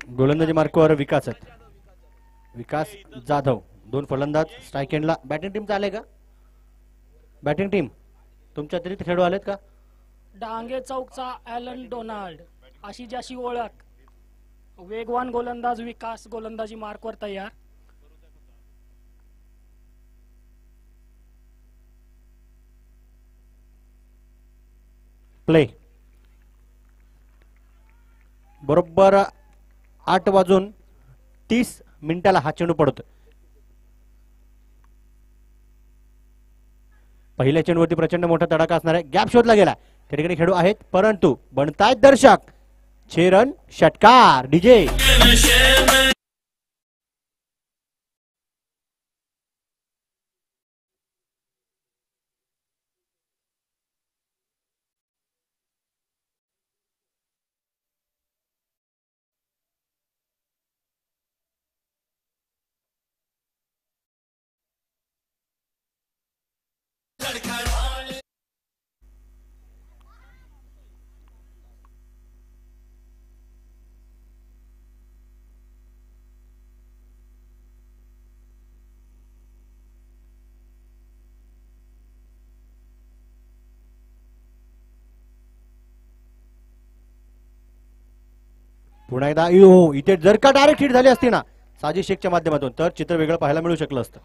गोलंदाजी मार्कवर विकास आहेत. विकास जाधव. 2 फलंदाज स्ट्राईक एंडला. बॅटिंग टीमचा आले का? बॅटिंग टीम तुमच्या अतिरिक्त खेळाडू आलेत का? डांगे चौकचा ॲलन डोनाल्ड अशी ज्याशी ओळख. वेगवान गोलंदाज विकास गोलंदाजी मार्कवर तयार. प्ले. बरोबर 8:30 हा चेंडू पडतो. पहिल्या चेंडूवरती प्रचंड मोठा तडाखा असणार आहे. गॅप शोधला गेला. त्या ठिकाणी खेळू आहेत परंतु बनतायत दर्शक. 6 रन षटकार. डीजे पुन्हा एकदा. इथे जर का डायरेक्ट हिट झाली असती ना साजिद शेखच्या माध्यमातून तर चित्र वेगळं पाहायला मिळू शकलं असतं.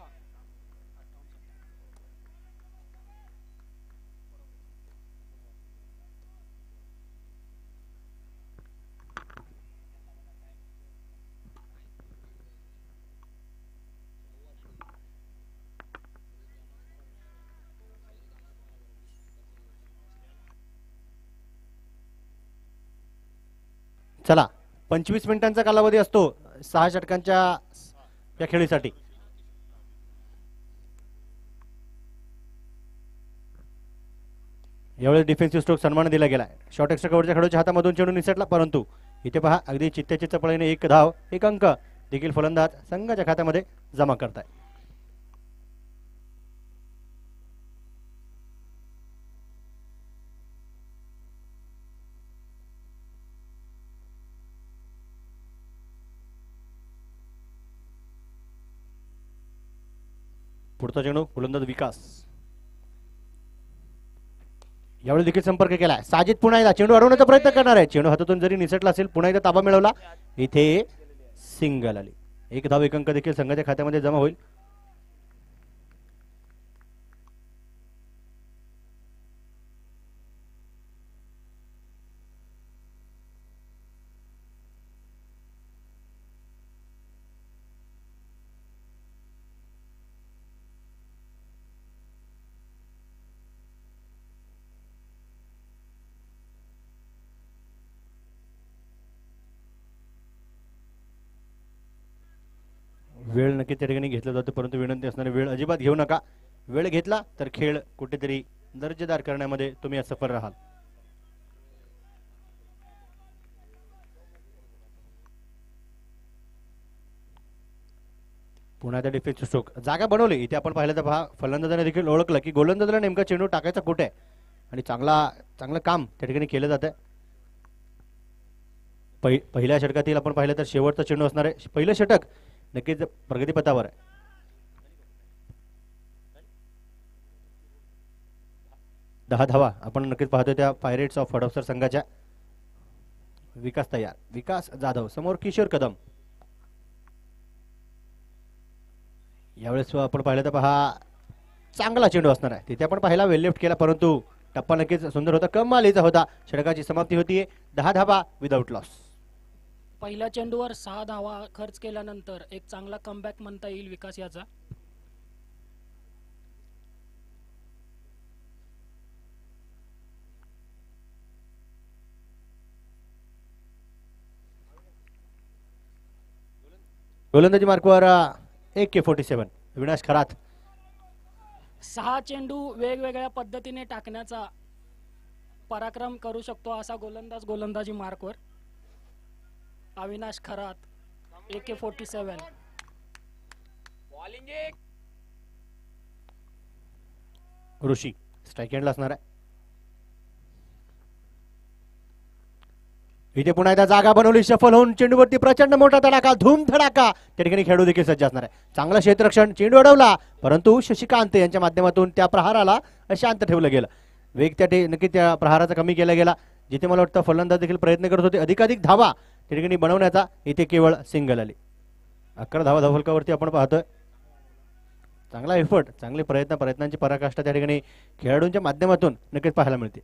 चला 25 मिनिटांचा कालावधी असतो 6 षटकांच्या या खेळीसाठी. यावेळेस डिफेन्सिव्ह स्ट्रोक सन्मान दिला गेला. शॉर्ट एक्स्ट्रा कव्हरच्या खेळाडूच्या हातामधून चेंडू निसटला परंतु इथे पहा अगदी चित्त्याच्या चपळीने 1 धाव 1 अंक देखील फलंदाज संघाच्या खात्यामध्ये जमा करताय. पुढचा चेंडू गोलंदाज विकास. यावेळी देखील संपर्क केलाय. साजिद पुन्हा एकदा चेंडू अडवण्याचा प्रयत्न करणार आहे. चेंडू हातातून जरी निसटला असेल पुन्हा एकदा ताबा मिळवला. इथे सिंगल आली. 1 धाव 1 अंक देखील संघाच्या खात्यामध्ये जमा होईल. वेळ नक्की त्या ठिकाणी घेतला जातो परंतु विनंती असणारी वेळ अजिबात घेऊ नका. वेळ घेतला तर खेळ कुठेतरी दर्जेदार करण्यामध्ये तुम्ही असफल राहाल. पुन्हा त्या डिफेन्सिव्ह स्ट्रोक जागा बनवली. इथे आपण पाहिलं तर पहा फलंदाजाने देखील ओळखलं की गोलंदाजाला नेमका चेंडू टाकायचा कुठे आहे आणि चांगलं काम त्या ठिकाणी केलं जात आहे. पहिल्या षटकातील आपण पाहिलं तर शेवटचा चेंडू असणार आहे. पहिलं षटक नक्कीच प्रगतीपथावर आहे. 10 धावा आपण नक्कीच पाहतोय त्या पायरेट्स ऑफ हडपसर संघाच्या. विकास तयार. विकास जाधव समोर किशोर कदम. यावेळेस आपण पाहिलं तर पहा चांगला चेंडू असणार आहे. तिथे आपण पाहिला वेल लेफ्ट केला परंतु टप्पा नक्कीच सुंदर होता. कमालीचा होता. षटकाची समाप्ती होतीये 10 धावा विदाउट लॉस. पहिल्या चेंडूवर 6 धावा खर्च केल्यानंतर एक चांगला कमबॅक म्हणता येईल विकास याचा. गोलंदाजी मार्कवर AK-47 विनाश खरात. 6 चेंडू वेगवेगळ्या पद्धतीने टाकण्याचा पराक्रम करू शकतो असा गोलंदाज गोलंदाजी मार्कवर. अविनाश खरात AK-47. ऋषी स्ट्राईक एंडला असणार आहे. इथे पुन्हा एकदा जागा बनवली, सफल होऊन चेंडूवरती प्रचंड मोठा तडाखा, धूम धडाका. त्या ठिकाणी खेळाडू देखील सज्ज असणार आहे. चांगलं क्षेत्ररक्षण, चेंडू अडवला, परंतु शशिकांत यांच्या माध्यमातून त्या प्रहाराला शांत ठेवलं गेलं. वेग नक्की त्या प्रहाराचा कमी केला गेला. जिथे मला वाटतं फलंदाज देखील प्रयत्न करत होते अधिकाधिक धावा त्या ठिकाणी बनवण्याचा, इथे केवळ सिंगल आली. 11 धावा धावफलकावरती आपण पाहतोय. चांगला एफर्ट, चांगले प्रयत्नांची पराकाष्ठा त्या ठिकाणी खेळाडूंच्या माध्यमातून नक्कीच पाहायला मिळते.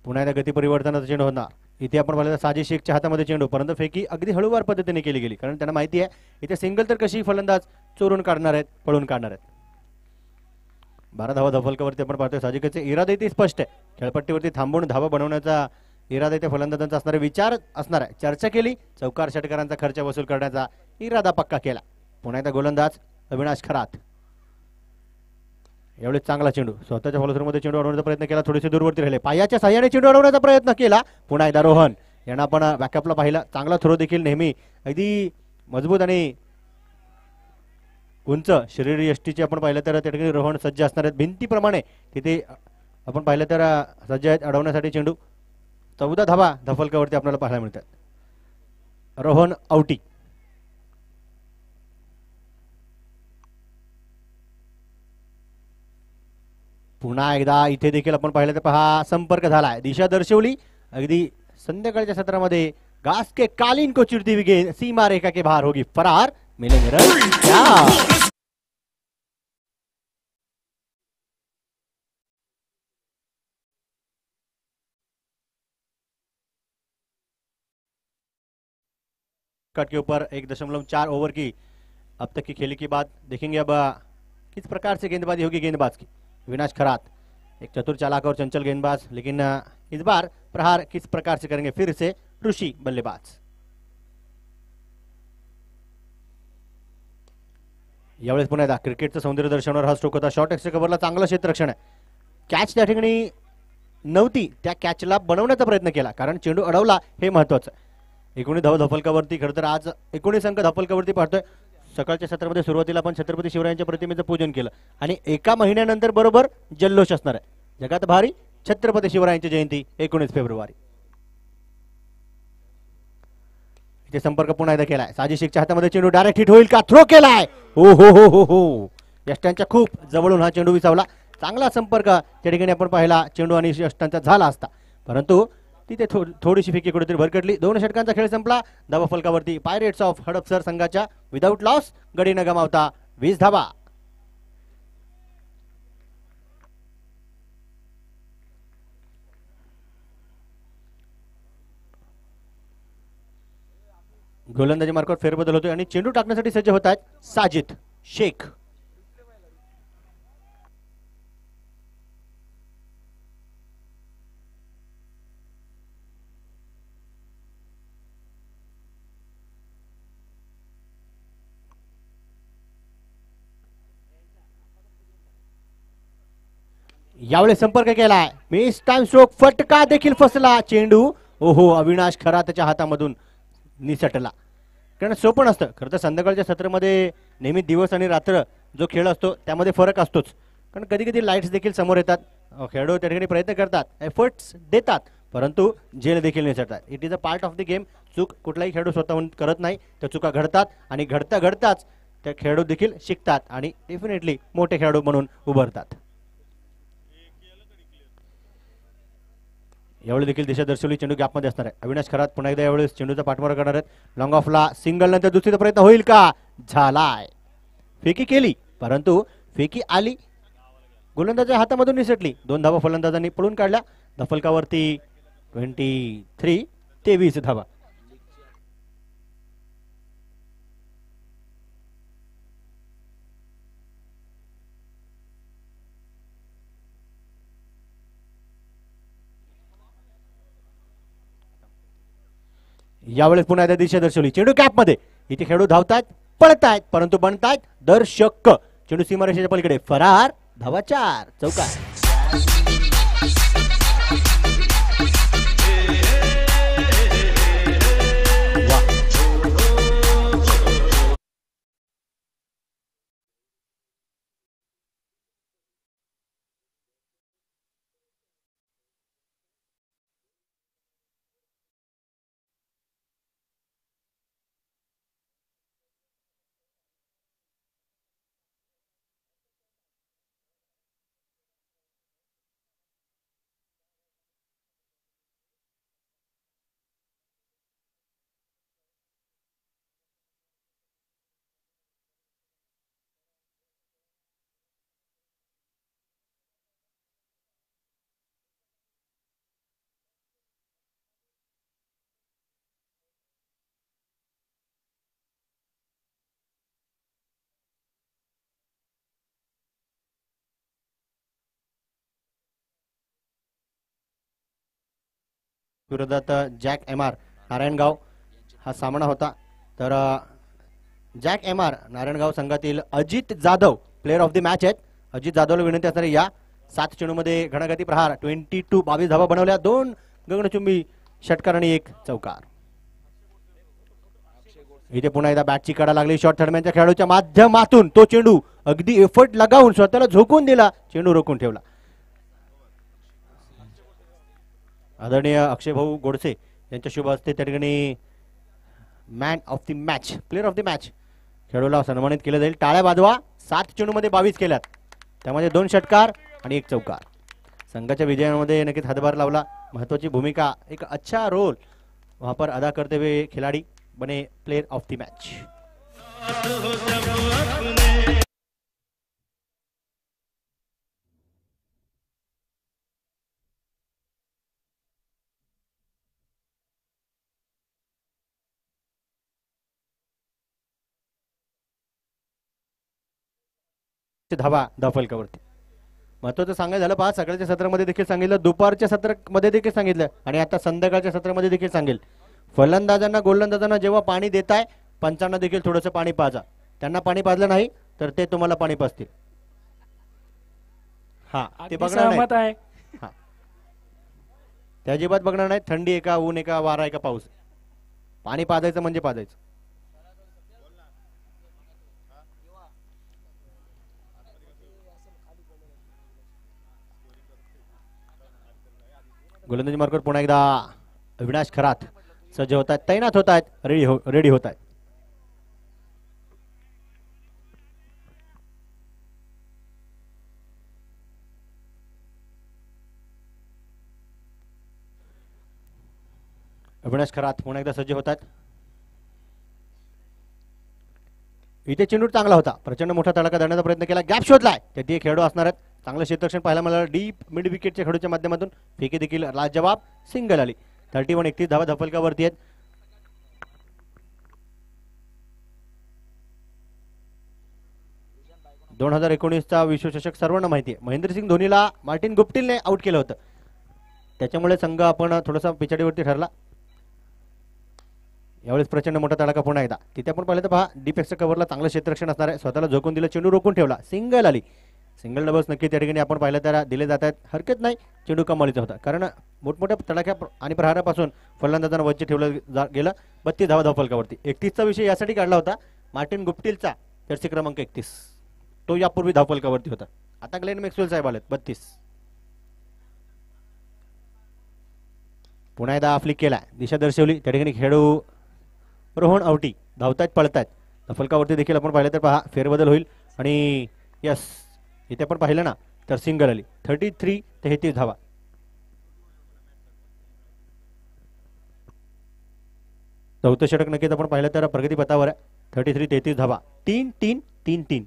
पुन्हा एकदा गती परिवर्तनाचा चेंडू होणार. इथे आपण पाहिलं साजिद शेखच्या हातामध्ये चेंडू, परंतु फेकी अगदी हळूवार पद्धतीने केली गेली, कारण त्यांना माहिती आहे इथे सिंगल तर कशी फलंदाज चोरून काढणार आहेत, पळून काढणार आहेत. 12 धावा धावफलकावरती आपण पाहतोय. साजिदचे इरादे इथे स्पष्ट आहे. खेळपट्टीवरती थांबून धावा बनवण्याचा इरादा इथे फलंदाजांचा असणारे विचार असणार आहे. चर्चा केली, चौकार षटकारांचा खर्च वसूल करण्याचा इरादा पक्का केला. पुन्हा एकदा गोलंदाज अविनाश खरात. एवढे चांगला चेंडू, स्वतःच्या फॉलोसरमध्ये चेंडू अडवण्याचा प्रयत्न केला, थोडेसे दूरवरती राहिले, पायाच्या साह्याने चेंडू अडवण्याचा प्रयत्न केला. पुन्हा एकदा रोहन यांना आपण बॅकअपला पाहिला. चांगला थ्रो देखील, नेहमी अगदी मजबूत आणि उंच शरीर यष्टीचे आपण पाहिलं तर त्या ठिकाणी रोहन सज्ज असणार आहेत. भिंतीप्रमाणे तिथे आपण पाहिलं तर सज्ज आहेत अडवण्यासाठी चेंडू. 14 धावा धावफलकावरती आपल्याला पाहायला मिळतात. रोहन आउटी. पुन्हा एकदा इथे देखील आपण पाहिलं तर पहा संपर्क झालाय, दिशा दर्शवली. अगदी संध्याकाळच्या सत्रामध्ये घास के कालीन को चिरती हुई गेंद सीमा रेखा के बाहर होगी फरार, मिलेंगे रन क्या. कट के ऊपर 1.4 ओवर की अब तक की खेली की बात देखेंगे. अब किस प्रकार से गेंदबाजी होगी गेंदबाज की. विनाश खरात एक चतुर चालाक और चंचल गेंदबाज, लेकिन इस बार प्रहार किस प्रकार से करेंगे फिर से ऋषि बल्लेबाज. यावेळेस पुन्हा एकदा क्रिकेटचं सौंदर्य दर्शवणार हा स्ट्रोक होता. शॉर्ट एक्स्ट्रा कव्हरला चांगलं क्षेत्ररक्षण आहे. कॅच त्या ठिकाणी नव्हती, त्या कॅचला बनवण्याचा प्रयत्न केला, कारण चेंडू अडवला हे महत्वाचं. 19 धावा धावफलकावरती. खरं तर आज 19 अंक धावफलकावरती पाहतोय. सकाळच्या सत्रामध्ये सुरुवातीला आपण छत्रपती शिवरायांच्या प्रतिमेचं पूजन केलं आणि एका महिन्यानंतर बरोबर जल्लोष असणार आहे. जगात भारी छत्रपती शिवरायांची जयंती 19 फेब्रुवारी. इथे संपर्क पुन्हा एकदा केलाय. साजिद शेखच्या हातामध्ये चेंडू डायरेक्ट हिट होईल का. थ्रो केलाय. हो हो हो हो हो, यष्टांच्या खूप जवळून हा चेंडू विसावला. चांगला संपर्क त्या ठिकाणी आपण पाहिला चेंडू आणि यष्टांचा झाला असता, परंतु तिथे थोडीशी फेकी कुठेतरी भरकटली. 2 षटकांचा खेळ संपला. धावा फलकावरती पायरेट्स ऑफ हडपसर संघाच्या विदाऊट लॉस गडी न गमावता 20 धावा. गोलंदाजी मार्फत फेरबदल होतोय आणि चेंडू टाकण्यासाठी सज्ज होत आहेत साजिद शेख. यावेळेस संपर्क केलाय. मिस टाइम स्ट्रोक, फटका देखील फसला. चेंडू ओहो अविनाश खरातच्या हातामधून निसटला. कारण सोपं नसतं खरं तर. संध्याकाळच्या सत्रामध्ये नेहमी दिवस आणि रात्र जो खेळ असतो त्यामध्ये फरक असतोच, कारण कधी कधी लाईट्स देखील समोर येतात. खेळाडू त्या ठिकाणी प्रयत्न करतात, एफर्ट्स देतात, परंतु झेल देखील निसटतात. It is a part of the game. चूक कुठलाही खेळाडू स्वतःहून करत नाही, त्या चुका घडतात आणि घडताच त्या खेळाडू देखील शिकतात आणि डेफिनेटली मोठे खेळाडू म्हणून उभरतात. यावेळी देखील दिशा दर्शवली. चेंडू गॅपमध्ये असणार आहे. अविनाश खरात पुन्हा एकदा यावेळेस चेंडूचा पाठमारा करणार आहेत. लॉंग ऑफला सिंगल नंतर दुसरीचा प्रयत्न होईल का. झालाय. फेकी केली, परंतु फेकी आली, गोलंदाजाच्या हातामधून निसटली. 2 धावा फलंदाजांनी पळून काढल्या. धफलकावरती 23 धावा. यावेळेस पुन्हा एकदा दिशा दर्शवली. चेंडू कॅपमध्ये. इथे खेळाडू धावतात, पळतायत, परंतु बनतायत दर्शक. चेंडू सीमारेषेच्या पलीकडे फरार. धावा 4 चौकार. विरोधात जॅक एम आर नारायणगाव हा सामना होता. तर जॅक एम आर नारायणगाव संघातील Ajit Jadhav player of the match आहेत. अजित जाधवला विनंती असणारे या 7 चेंडूमध्ये घणाघाती प्रहार 22 धावा बनवल्या, 2 गगनचुंबी षटकार आणि 1 चौकार. इथे पुन्हा एकदा बॅटची कडा लागली शॉर्ट थर्डमॅनच्या खेळाडूच्या माध्यमातून. तो चेंडू अगदी एफर्ट लगावून स्वतःला झोकून दिला, चेंडू रोखून ठेवला. आदरणीय अक्षय भाऊ गोडसे यांच्या शुभ हस्ते त्या ठिकाणी man of the match player of the match खेळाडूला सन्मानित केलं जाईल. टाळ्या वाजवा. 7 चेंडूमध्ये 22 केल्यात, त्यामध्ये 2 षटकार आणि 1 चौकार. संघाच्या विजयामध्ये नक्कीच हातभार लावला. महत्वाची भूमिका, एक अच्छा रोल वहां पर अदा करते हुए खिलाड़ी बने प्लेयर ऑफ द मैच. धावा धावफलकावरती. महत्वाचं सांगायचं झालं पहा, सकाळच्या सत्रामध्ये देखील सांगितलं, दुपारच्या सत्रामध्ये देखील सांगितलं आणि आता संध्याकाळच्या सत्रामध्ये देखील सांगेल. फलंदाजांना गोलंदाजांना जेव्हा पाणी देताय, पंचांना देखील थोडंसं पाणी पाजा. त्यांना पाणी पाजलं नाही तर ते तुम्हाला पाणी पाजतील. हा ते बघणार नाही. हा ते अजिबात बघणार नाही. थंडी आहे का, ऊन आहे का, वारा आहे का, पाऊस. पाणी पाजायचं म्हणजे पाजायचं. गोलंदाजी मार्कवर पुन्हा एकदा अविनाश खरात सज्ज होत आहेत, तैनात होत आहेत, रेडी होत आहेत. अविनाश खरात पुन्हा एकदा सज्ज होत आहेत. इथे चेंडू चांगला होता, प्रचंड मोठा तडाखा देण्याचा प्रयत्न केला, गॅप शोधलाय. त्यात खेळाडू असणार आहेत. चांगलं क्षेत्ररक्षण पाहायला मला डीप मिड विकेटच्या खेळाडूच्या माध्यमातून फेकी देखील लाजवाब सिंगल आली. 31 धावा धावफलकावरती आहेत. - 2019चा विश्वचषक सर्वांना माहिती आहे. महेंद्रसिंग धोनीला मार्टिन गुप्टिलने आउट केलं होतं, त्याच्यामुळे संघ आपण थोडासा पिछाडीवरती ठरला. यावेळेस प्रचंड मोठा तडाखा पुन्हा एकदा. तिथे आपण पाहिलं तर पहा, डीप एक्सच्या कव्हरला चांगलं क्षेत्ररक्षण असणार आहे. स्वतःला झोकून दिलं, चेंडू रोखून ठेवला, सिंगल आली. सिंगल डबल्स नक्की त्या ठिकाणी आपण पाहिलं तर दिले जात आहेत, हरकत नाही. चेंडू कमालीचा होता, कारण मोठमोठ्या तडाख्या आणि प्रहारापासून फलंदाजांना वच्चे ठेवलं गेलं. 32 धावा धावफलकावरती. 31चा विषय यासाठी काढला होता, मार्टिन गुप्टिलचा जर्सी क्रमांक 31 तो यापूर्वी धावफलकावरती होता. आता ग्लेन मॅक्सवेल साहेब आलेत 32. पुन्हा एकदा फ्लिक केला, दिशा दर्शवली. त्या ठिकाणी खेळाडू रोहन आवटी धावतायत, पळतायत. धावफलकावरती देखील आपण पाहिलं तर पहा, फेरबदल होईल आणि यस इथे आपण पाहिलं ना तर सिंगल आली. 33 धावा. चौथं षटक नक्कीच आपण पाहिलं तर प्रगती पथावर आहे. 33 धावा. 3-3-3-3.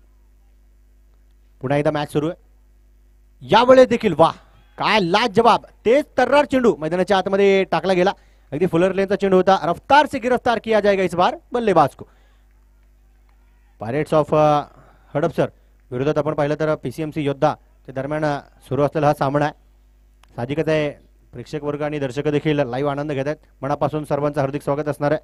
पुन्हा एकदा मॅच सुरू आहे. यावेळेस देखील वाह काय लाजवाब, तेच तर्रार चेंडू मैदानाच्या आतमध्ये टाकला गेला. अगदी फुलर लेनचा चेंडू होता. रफ्तार से गिरफ्तार किया जाएगा इस बार बल्लेबाज को. पायरेट्स ऑफ हडपसर विरोधात आपण पाहिलं तर पीसीएमसी योद्धा त्या दरम्यान सुरू असलेला हा सामना आहे. साहजिकच आहे, प्रेक्षक वर्ग आणि दर्शक देखील लाईव्ह आनंद घेत आहेत. मनापासून सर्वांचं हार्दिक स्वागत असणार आहे.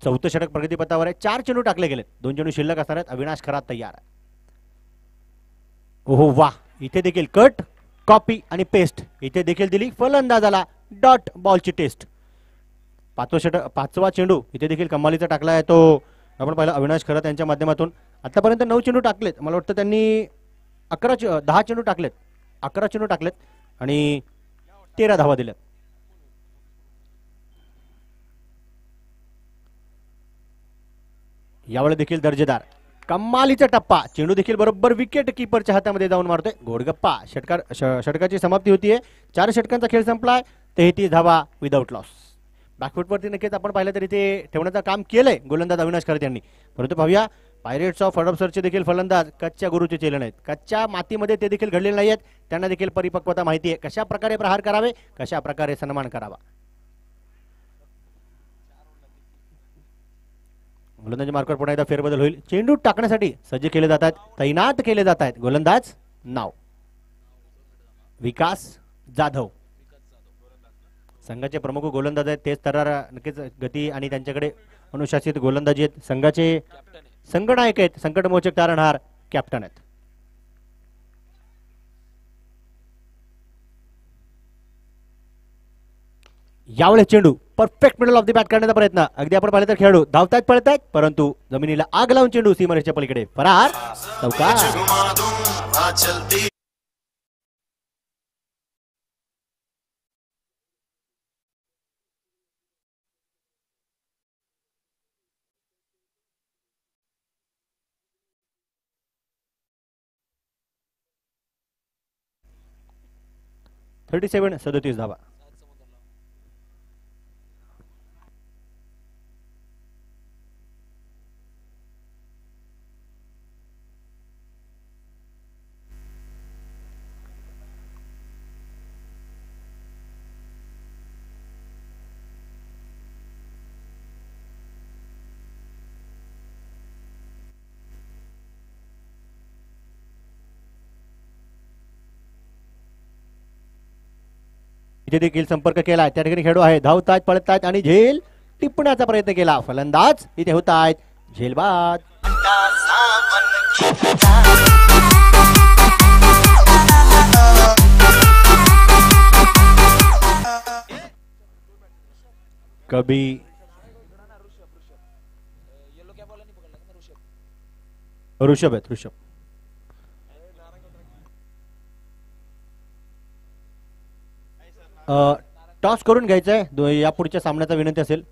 चौथं षटक प्रगती पथावर आहे. 4 चेंडू टाकले गेले, 2 चेंडू शिल्लक असणार आहेत. अविनाश खरात तयार आहे. ओहो वाह, इथे देखील कट कॉपी आणि पेस्ट इथे देखील दिली फलंदाजाला डॉट बॉलची टेस्ट. 5वा चेंडू इथे देखील कमालीचा टाकला आहे, तो आपण पाहिला अविनाश खरात यांच्या माध्यमातून. आतापर्यंत 9 चेंडू टाकलेत, मला वाटतं त्यांनी 10 चेंडू टाकलेत, 11 चेंडू टाकलेत आणि 13 धावा दिल्यात. यावेळी देखील दर्जेदार कमालीचा टप्पा, चेंडू देखील बरोबर विकेट कीपरच्या हातामध्ये जाऊन मारतोय. गोडगप्पा. षटकाची समाप्ती होतीये. 4 षटकांचा खेळ संपलाय. 33 धावा विदाउट लॉस. बॅकफुटवरती नक्कीच आपण पाहिलं तरी ते ठेवण्याचं काम केलंय गोलंदाज अविनाश खरात यांनी. परंतु पाहूया, पायरेट्स ऑफ हडपसरचे देखील फलंदाज कच्च्या गुरुचे चेले नाहीत, कच्च्या मातीमध्ये ते देखील घडलेले नाहीयेत. त्यांना देखील परिपक्वता माहिती आहे, कशा प्रकारे प्रहार करावे, कशा प्रकारे सन्मान करावा. गोलंदाजी मार्कवर पुन्हा एकदा फेरबदल होईल. चेंडू टाकण्यासाठी सज्ज केले जात आहेत, तैनात केले जात आहेत गोलंदाज नाव. विकास जाधव संघाचे प्रमुख गोलंदाज आहेत. तेच तर नक्कीच गती आणि त्यांच्याकडे अनुशासित गोलंदाजी आहेत. संघाचे संघनायक आहेत, संकटमोचक तारणहार कॅप्टन आहेत. यावेळेस चेंडू perfect middle of the bat करण्याचा प्रयत्न. अगदी आपण पाहिलं तर खेळाडू धावतायत पळतायत, परंतु जमिनीला आग लावून चेंडू सीमारेषेच्या पलीकडे फरार. चौकार. 37 धावा. इथे देखील संपर्क केलाय. त्या ठिकाणी खेळाडू आहे, धावतायत पळतायत आणि झेल टिपण्याचा प्रयत्न केला. फलंदाज इथे होत आहेत झेलबाद. कभी ऋषभ आहेत, ऋषभ. टॉस करून घ्यायचंय या पुढच्या सामन्याचा विनंती असेल.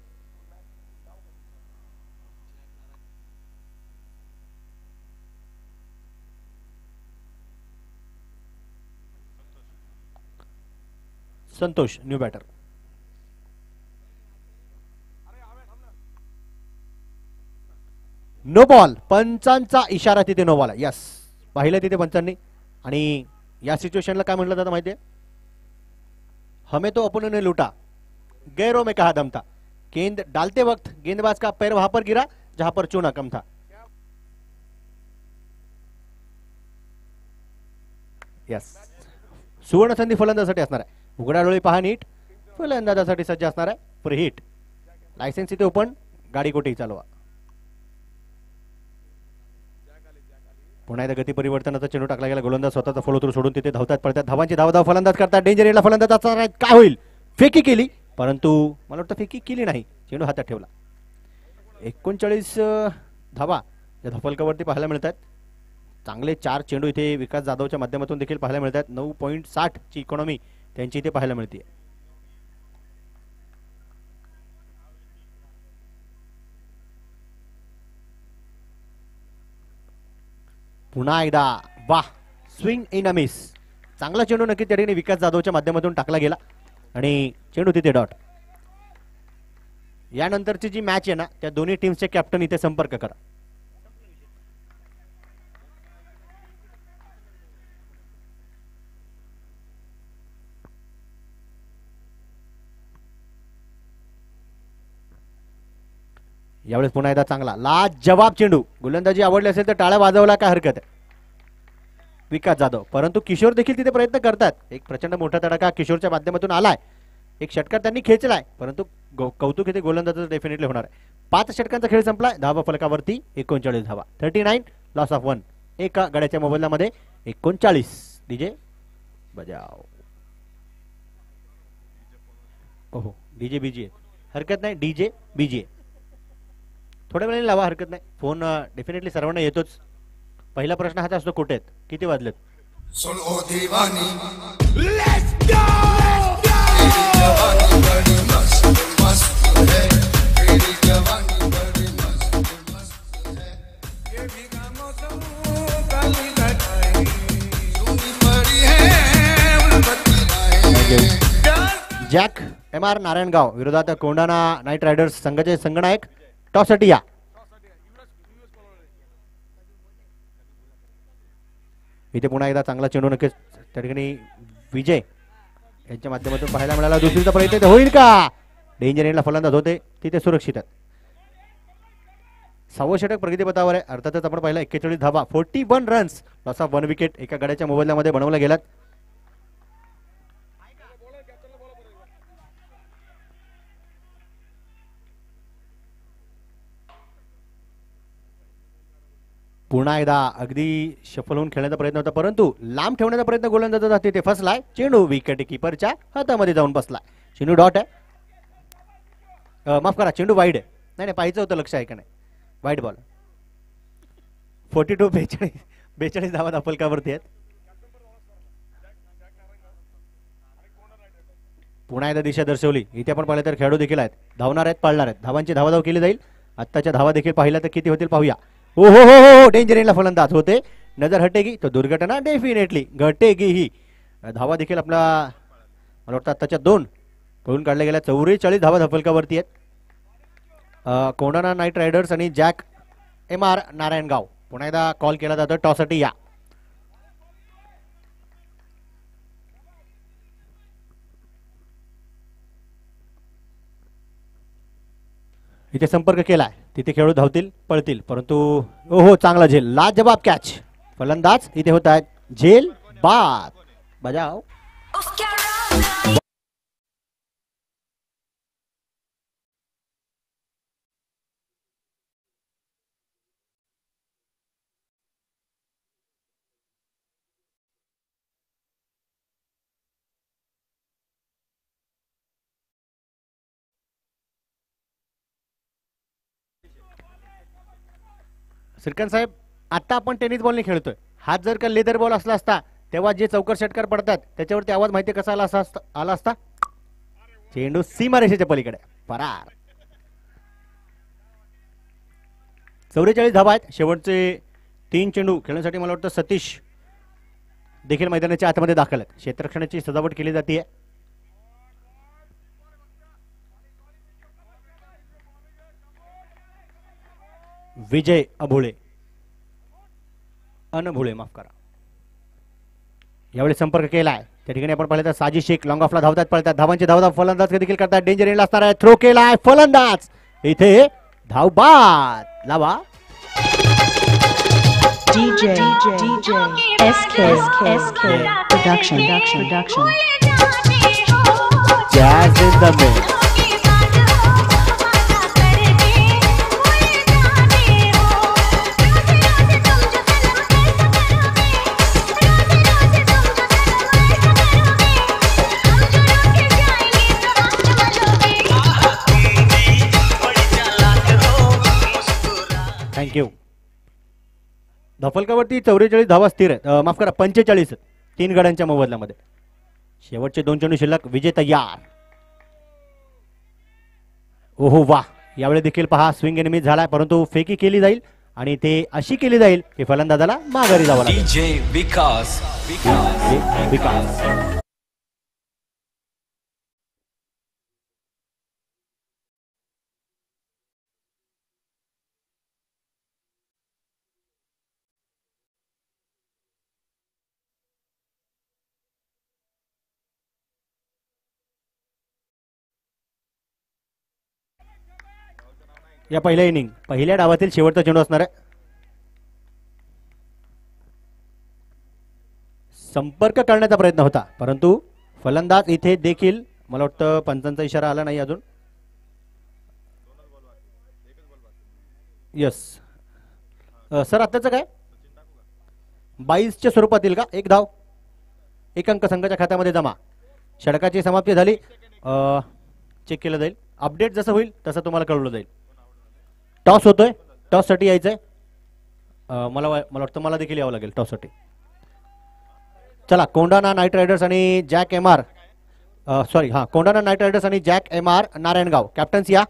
Santosh new batter. No ball. पंचांचा इशारा तिथे नो बॉल. यस, पाहिलं तिथे पंचांनी. आणि या सिच्युएशनला काय म्हटलं जातं माहितीये, हमें तो अपनों ने लूटा, गैरों में कहा दम था. गेंद डालते वक्त गेंदबाज का पैर वहां पर गिरा जहां पर चूना कम था. यस, सुवर्ण संधी फलंदाजासाठी असणार आहे. उघडा डोळे पहा नीट. फलंदाजासाठी सज्ज असणार आहे. For hit. लायसेन्स इथे ओपन. गाडी कोठेही चालवा. पुन्हा एकदा गती परिवर्तनाचा चेंडू टाकला गेला. गोलंदाज स्वतःचा फॉलो थ्रू सोडून तिथे धावतात पडतात. धावांची धाव फलंदाज करतात. डेंजर एरियाला फलंदाज असणार आहेत. काय होईल? फेकी केली, परंतु मला वाटतं फेकी केली नाही. चेंडू हातात ठेवला. 39 धावा या धफलकावरती पाहायला मिळतात. चांगले 4 चेंडू इथे विकास जाधवच्या माध्यमातून देखील पाहायला मिळतात. 9.60 ची इकॉनॉमी त्यांची इथे पाहायला मिळते. पुन्हा एकदा वाह, स्विंग इन अ मिस. चांगला चेंडू नक्की त्या ठिकाणी विकास जाधवच्या माध्यमातून टाकला गेला आणि चेंडू तिथे डॉट. यानंतरची जी मॅच आहे ना, त्या दोन्ही टीमचे कॅप्टन इथे संपर्क करा. यावेळेस पुन्हा एकदा चांगला लाजवाब चेंडू. गोलंदाजी आवडली असेल तर टाळ्या वाजवला काय हरकत आहे विकास जाधव. परंतु किशोर देखील तिथे प्रयत्न करतात. एक प्रचंड मोठा तडाखा किशोरच्या माध्यमातून आलाय. एक षटकार त्यांनी खेचलाय, परंतु कौतुक इथे गोलंदाजाचं डेफिनेटली होणार आहे. 5 षटकांचा खेळ संपलाय. धावा फलकावरती 39 धावा. 39 लॉस ऑफ 1. एका गड्याच्या मोबदल्यामध्ये 39. डीजे बजाव. ओहो, डीजे बीजे हरकत नाही. डीजे बीजे थोड्या वेळाने लावा, हरकत नाही. फोन डेफिनेटली सर्वांना येतोच. पहिला प्रश्न हाच असतो, कुठे आहेत, किती वाजलेत. जॅक MR नारायणगाव विरोधात कोंडाणा नाईट रायडर्स संघाचे संघनायक. टॉससाठी या. इथे पुन्हा एकदा चांगला चेंडू नक्कीच त्या ठिकाणी विजय यांच्या माध्यमातून पाहायला मिळाला. दुसरीचा प्रयत्न होईल का? डेंजर एंडला फलंदाज होते तिथे सुरक्षित आहेत. 6वं षटक प्रगतीपथावर आहे. अर्थातच आपण पाहिला 41 धावा, 41 रन्स, लॉस ऑफ 1 विकेट एका गड्याच्या मोबदल्यामध्ये बनवल्या गेल्यात. पुन्हा एकदा अगदी शफल होऊन खेळण्याचा प्रयत्न होता, परंतु लांब ठेवण्याचा प्रयत्न गोलंदाजाचा तिथे फसलाय. चेंडू विकेट किपरच्या हातामध्ये जाऊन बसलाय. चेंडू डॉट आहे. माफ करा, चेंडू वाईड आहे. नाही नाही, पाहिजे होतं, लक्ष आहे का नाही. Wide ball. 42 42 धावा फलकावरती आहेत. पुन्हा एकदा दिशा दर्शवली. इथे आपण पाहिलं तर खेळाडू देखील आहेत, धावणार आहेत, पाळणार आहेत. धावांची धावाधाव केली जाईल. आत्ताच्या धावा देखील पाहिल्या तर किती होतील पाहूया. हो हो हो हो, डेंजर एंडला फलंदाज होते. नजर हटेगी तो दुर्घटना डेफिनेटली घटेगी ही. धावा देखील आपला मला वाटतं आत्ताच्या 2 पळून काढल्या गेल्या. 44 धावा फलकावरती आहेत. कोंडाणा नाईट रायडर्स आणि जॅक MR नारायणगाव. पुन्हा एकदा कॉल केला जातो टॉससाठी या. इथे संपर्क केलाय, तिथे खेळू धावतील, पळतील, परंतु हो चांगला झेल, लाजवाब कॅच. फलंदाज इथे होत आहेत झेल बाद. बजाव. श्रीकांत साहेब, आता आपण टेनिस बॉलने खेळतोय. हात जर का लेदर बॉल असला असता तेव्हा जे चौकर षटकार पडतात त्याच्यावरती आवाज माहिती कसा आला असता. चेंडू सीमारेषेच्या पलीकडे फरार. 44 धावा आहेत. शेवटचे 3 चेंडू खेळण्यासाठी मला वाटतं सतीश देखील मैदानाच्या आतमध्ये दाखल आहेत. क्षेत्ररक्षणाची सजावट केली जाते. विजय अनभुळे माफ करा, यावेळी संपर्क केलाय. त्या ठिकाणी आपण पाहिलं तर साजी शेख लॉंग ऑफला धावतात, पळतात. धावांचे धावधाव फलंदाज देखील करतात. डेंजर एंडला असणार आहे. थ्रो केलाय फलंदाज, इथे धाव बाद. लावा. DJ SK production. Jazz in the mix. Thank you. धफलकावरती 44 धावा स्थिर आहेत. माफ करा, 45 3 गड्यांच्या मोबदल्यामध्ये. शेवटचे 2 चेंडू शिल्लक. विजय तयार. ओहो वा, यावेळी देखील पहा स्विंग एनिमी झालाय, परंतु फेकी केली जाईल आणि ते अशी केली जाईल की फलंदाजाला माघारी जावं लागेल. विकास. या पहिल्या डावातील शेवटचा चेंडू असणार आहे. संपर्क करण्याचा प्रयत्न होता, परंतु फलंदाज इथे देखील मला वाटतं पंचांचा इशारा आला नाही अजून. यस सर, आताच काय 22च्या स्वरूपातील का? 1 धाव 1 अंक संघाच्या खात्यामध्ये जमा. षटकाची समाप्ती झाली. चेक केलं जाईल. अपडेट जसं होईल तसं तुम्हाला कळवलं जाईल. टॉस होतोय, टॉस साठी यायचंय. मला वाटतं मला देखील यावं लागेल टॉस साठी. चला, कोंडाणा नाईट रायडर्स आणि jack MR Kondhana night riders आणि जॅक MR नारायणगाव कॅप्टन्स या.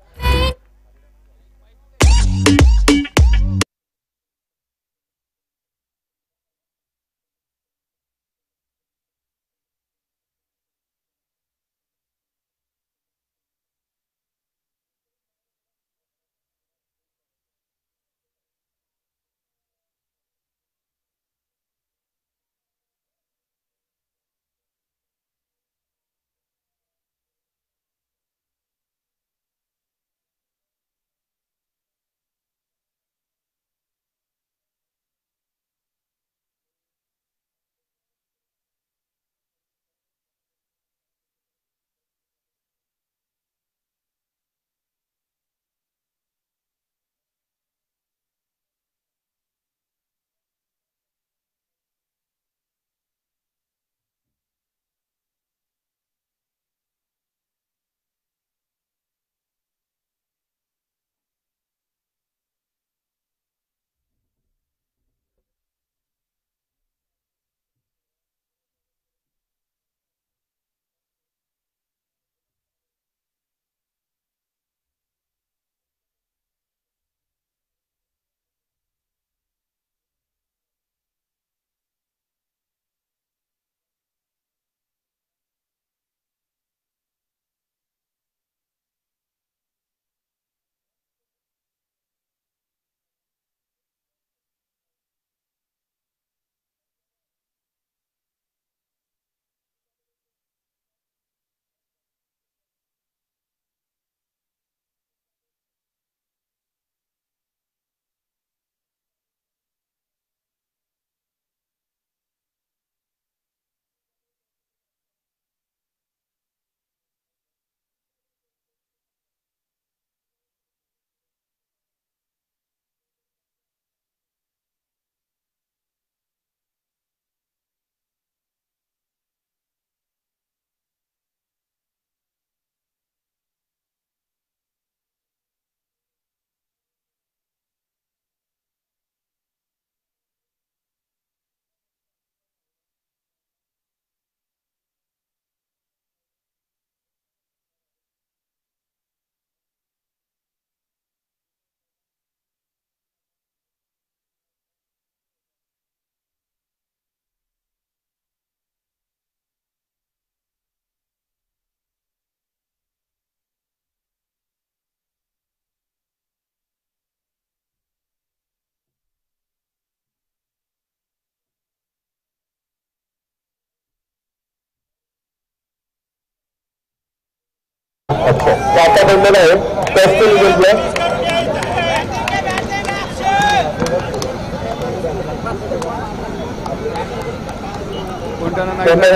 आता बनलेला आहे कॅस्टल इव्हेंटला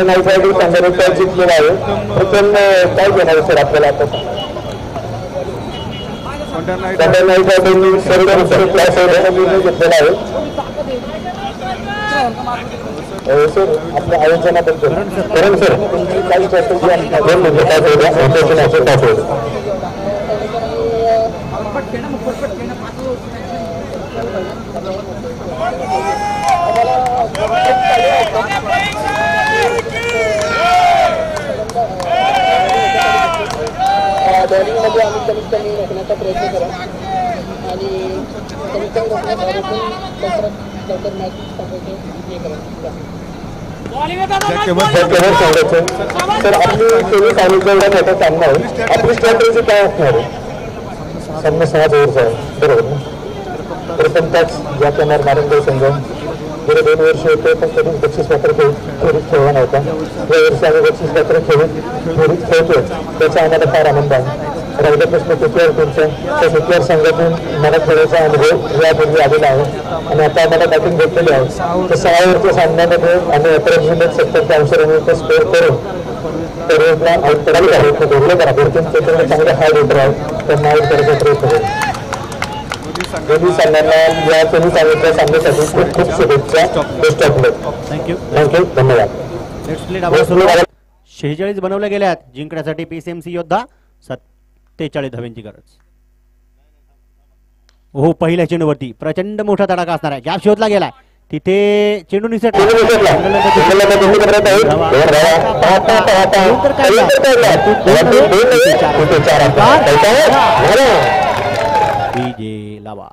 नाईट संघाने जिंकलेला आहे प्रथम काय घेणार सर आपल्याला आता नाईट रायडरनी सर्व क्लास निर्णय घेतलेला आहे सर आपल्या आयोजनाबद्दल करण सर काही चर्चा दोन मिनिटं काय बॉलिंगमध्ये आम्ही कमीत कमी रोखण्याचा प्रयत्न करा आणि कमीत कमी रोखण्यासाठी लवकर मॅच हे करा सर आपली टेनिस आणि जेवढा मोठा सामना आहे आपली स्ट्रॅटेजी काय असणार आहे सामना 6 ओव्हरचा आहे बरोबर ना प्रथम तास ज्या प्रमाणे नारायणगाव संघ गेले 2 वर्ष होते पण कधीच बक्षीसपत्र त्वरित खेळला नव्हता या वर्षी आम्ही बक्षीसपत्र त्वरित खेळतोय त्याचा आम्हाला फार आनंद आहे राहिला प्रश्न कुठल्यावर तुमचा त्या कुठल्यावर संघातून मला खेळायचा अनुभव यापूर्वी आलेला आहे आणि आता आम्हाला बॅटिंग भेटलेली आहे तर 6 ओव्हरच्या सामन्यामध्ये आम्ही 11.70 अंशांचा स्कोअर करून तरुणला आऊट करायला प्रयत्न करू करा भरपूर चांगले हाय रेटर आहेत त्यांना आऊट करायचा प्रयत्न करू दोन्ही संघांना या दोन्ही सामन्यासाठी खूप खूप शुभेच्छा बेस्ट ऑफ लक थँक्यू धन्यवाद. नेक्स्ट प्ले डावा सुरू 46 बनवल्या गेल्यात जिंकण्यासाठी पीसीएमसी योद्धा 47 धावांची गरज. हो पहिल्या चेंडूवरती प्रचंड मोठा तडाखा असणार आहे गॅप शोधला गेलाय तिथे चेंडू निसट विजय लावा.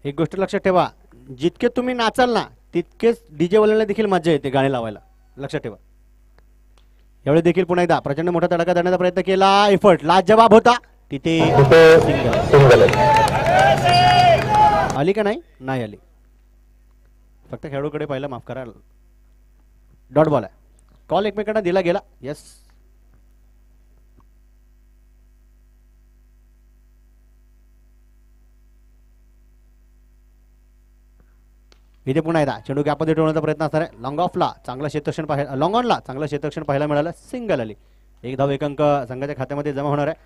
एक गोष्ट लक्षात ठेवा जितके तुम्ही नाचाल ना तितकेच डीजे वाल्यांना देखील मजा येते गाणे लावायला लक्षात ठेवा. यावेळी देखील पुन्हा एकदा प्रचंड मोठा तडाखा देण्याचा प्रयत्न केला एफर्ट लाजवाब होता तिथे आली का नाही आली फक्त खेळाडूकडे पाहिलं माफ करा डॉट बॉल आहे कॉल एकमेकांना दिला गेला. यस इथे पुन्हा एकदा चेंडू गॅपमध्ये ठेवण्याचा प्रयत्न असणार आहे लॉंग ऑफला चांगला क्षेत्ररक्षण पाहायला लॉंग ऑनला चांगलं क्षेत्ररक्षण पाहायला मिळालं सिंगल आली. 1 धाव 1 अंक संघाच्या खात्यामध्ये जमा होणार आहे.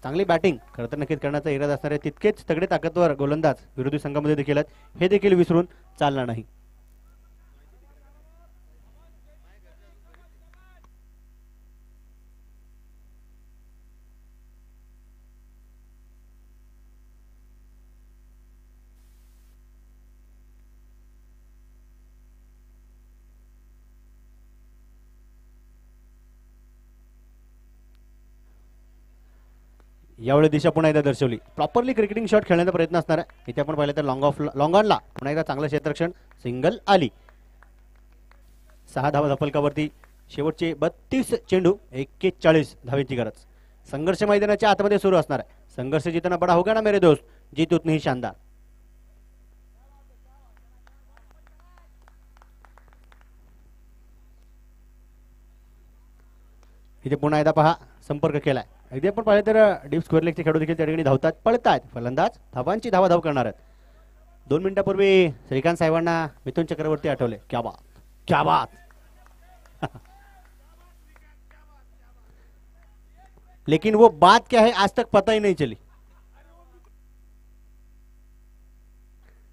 चांगली बॅटिंग खरं तर नक्कीच करण्याचा इरादा असणार आहे तितकेच तगडे ताकदवर गोलंदाज विरोधी संघामध्ये देखील आहेत हे देखील विसरून चालणार नाही. यावेळी दिशा पुन्हा एकदा दर्शवली प्रॉपरली क्रिकेटिंग शॉट खेळण्याचा प्रयत्न असणार आहे. इथे आपण पाहिलं तर लॉंग ऑनला पुन्हा एकदा चांगलं क्षेत्ररक्षण सिंगल आली. 6 धावा धफलकावरती शेवटचे 32 चेंडू 41 धावांची गरज. संघर्ष मैदानाच्या आतमध्ये सुरू असणार आहे. संघर्ष जितना बडा होगा ना मेरे दोस्त जीत उतनी ही शानदार. इथे पुन्हा एकदा पहा संपर्क केलाय अगदी आपण पाहिलं तर डीप स्क्वेअर लेगचे खेळाडू देखील त्या ठिकाणी धावतात पळतात फलंदाज धावांची धाव करणार आहेत. 2 मिनिटापूर्वी श्रीकांत साहेबांना मिथुन चक्रवर्ती आठवले क्या बात लेकिन वो बात क्या है आज तक पता ही नहीं चली.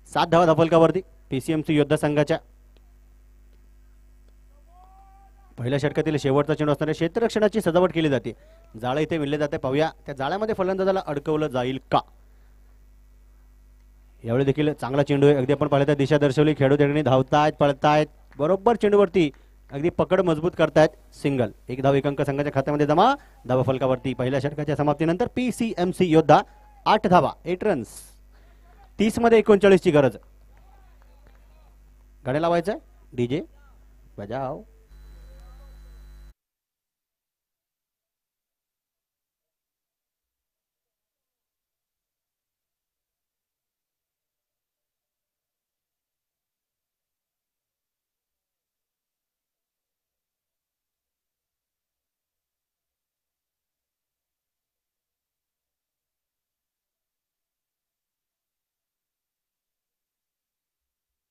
7 धावा धफलकावरती पीसीएमसी योद्धा संघाच्या पहिल्या षटकातील शेवटचा चेंडू असणारे क्षेत्ररक्षणाची सजावट केली जाते. जाळं इथे विणले जाते पाहूया त्या जाळ्यामध्ये फलंदाजाला अडकवलं जाईल का. यावेळी देखील चांगला चेंडू आहे अगदी आपण पाहिलं तर दिशा दर्शवली खेळाडू त्या धावतायत पळतायत बरोबर चेंडूवरती अगदी पकड मजबूत करतायत सिंगल. 1 धाव 1 अंक संघाच्या खात्यामध्ये जमा धावा फलकावरती पहिल्या षटकाच्या समाप्तीनंतर पीसीएमसी योद्धा 8 धावा, 8 रन्स. 30 मध्ये 39 ची गरज. गाणे लावायचं डीजे बजाव.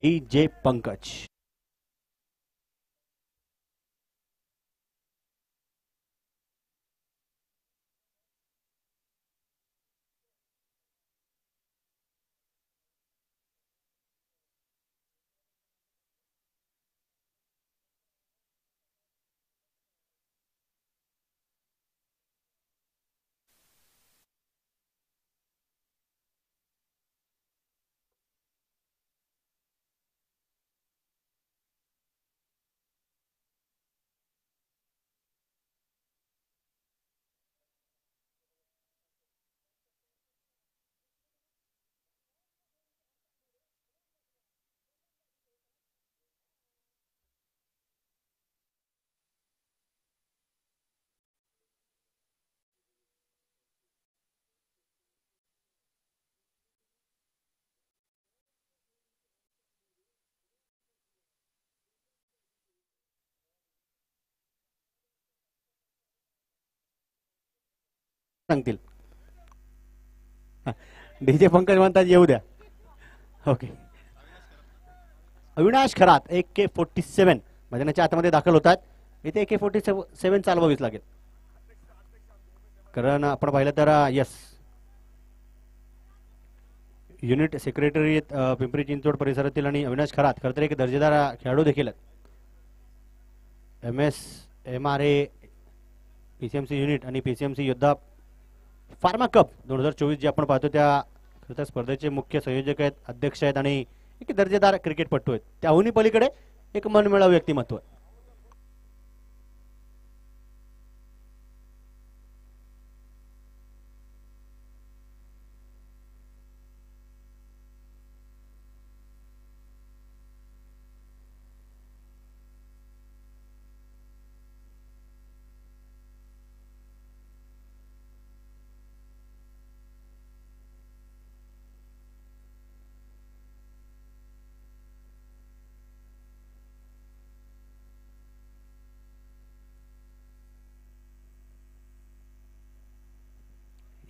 डीजे पंकज. सांगतील. डीजे पंकज म्हणतात येऊ द्या. ओके. अविनाश खरात AK-47 मैदानाच्या आतमध्ये दाखल होतात. इथे AK-47 चालवावीच लागेल, कारण आपण पाहिलं तर yes unit secretary Pimpri Chinchwad परिसरातील आणि अविनाश खरात खरं तर एक दर्जेदार खेळाडू देखील आहेत. MS MRA PCMC युनिट आणि PCMC योद्धा फार्मा कप 2024 जे आपण पाहतो त्या स्पर्धेचे मुख्य संयोजक आहेत, अध्यक्ष आहेत आणि एक दर्जेदार क्रिकेटपटू आहेत. त्याहूनही पलीकडे एक मनमिळावू व्यक्तिमत्व आहे.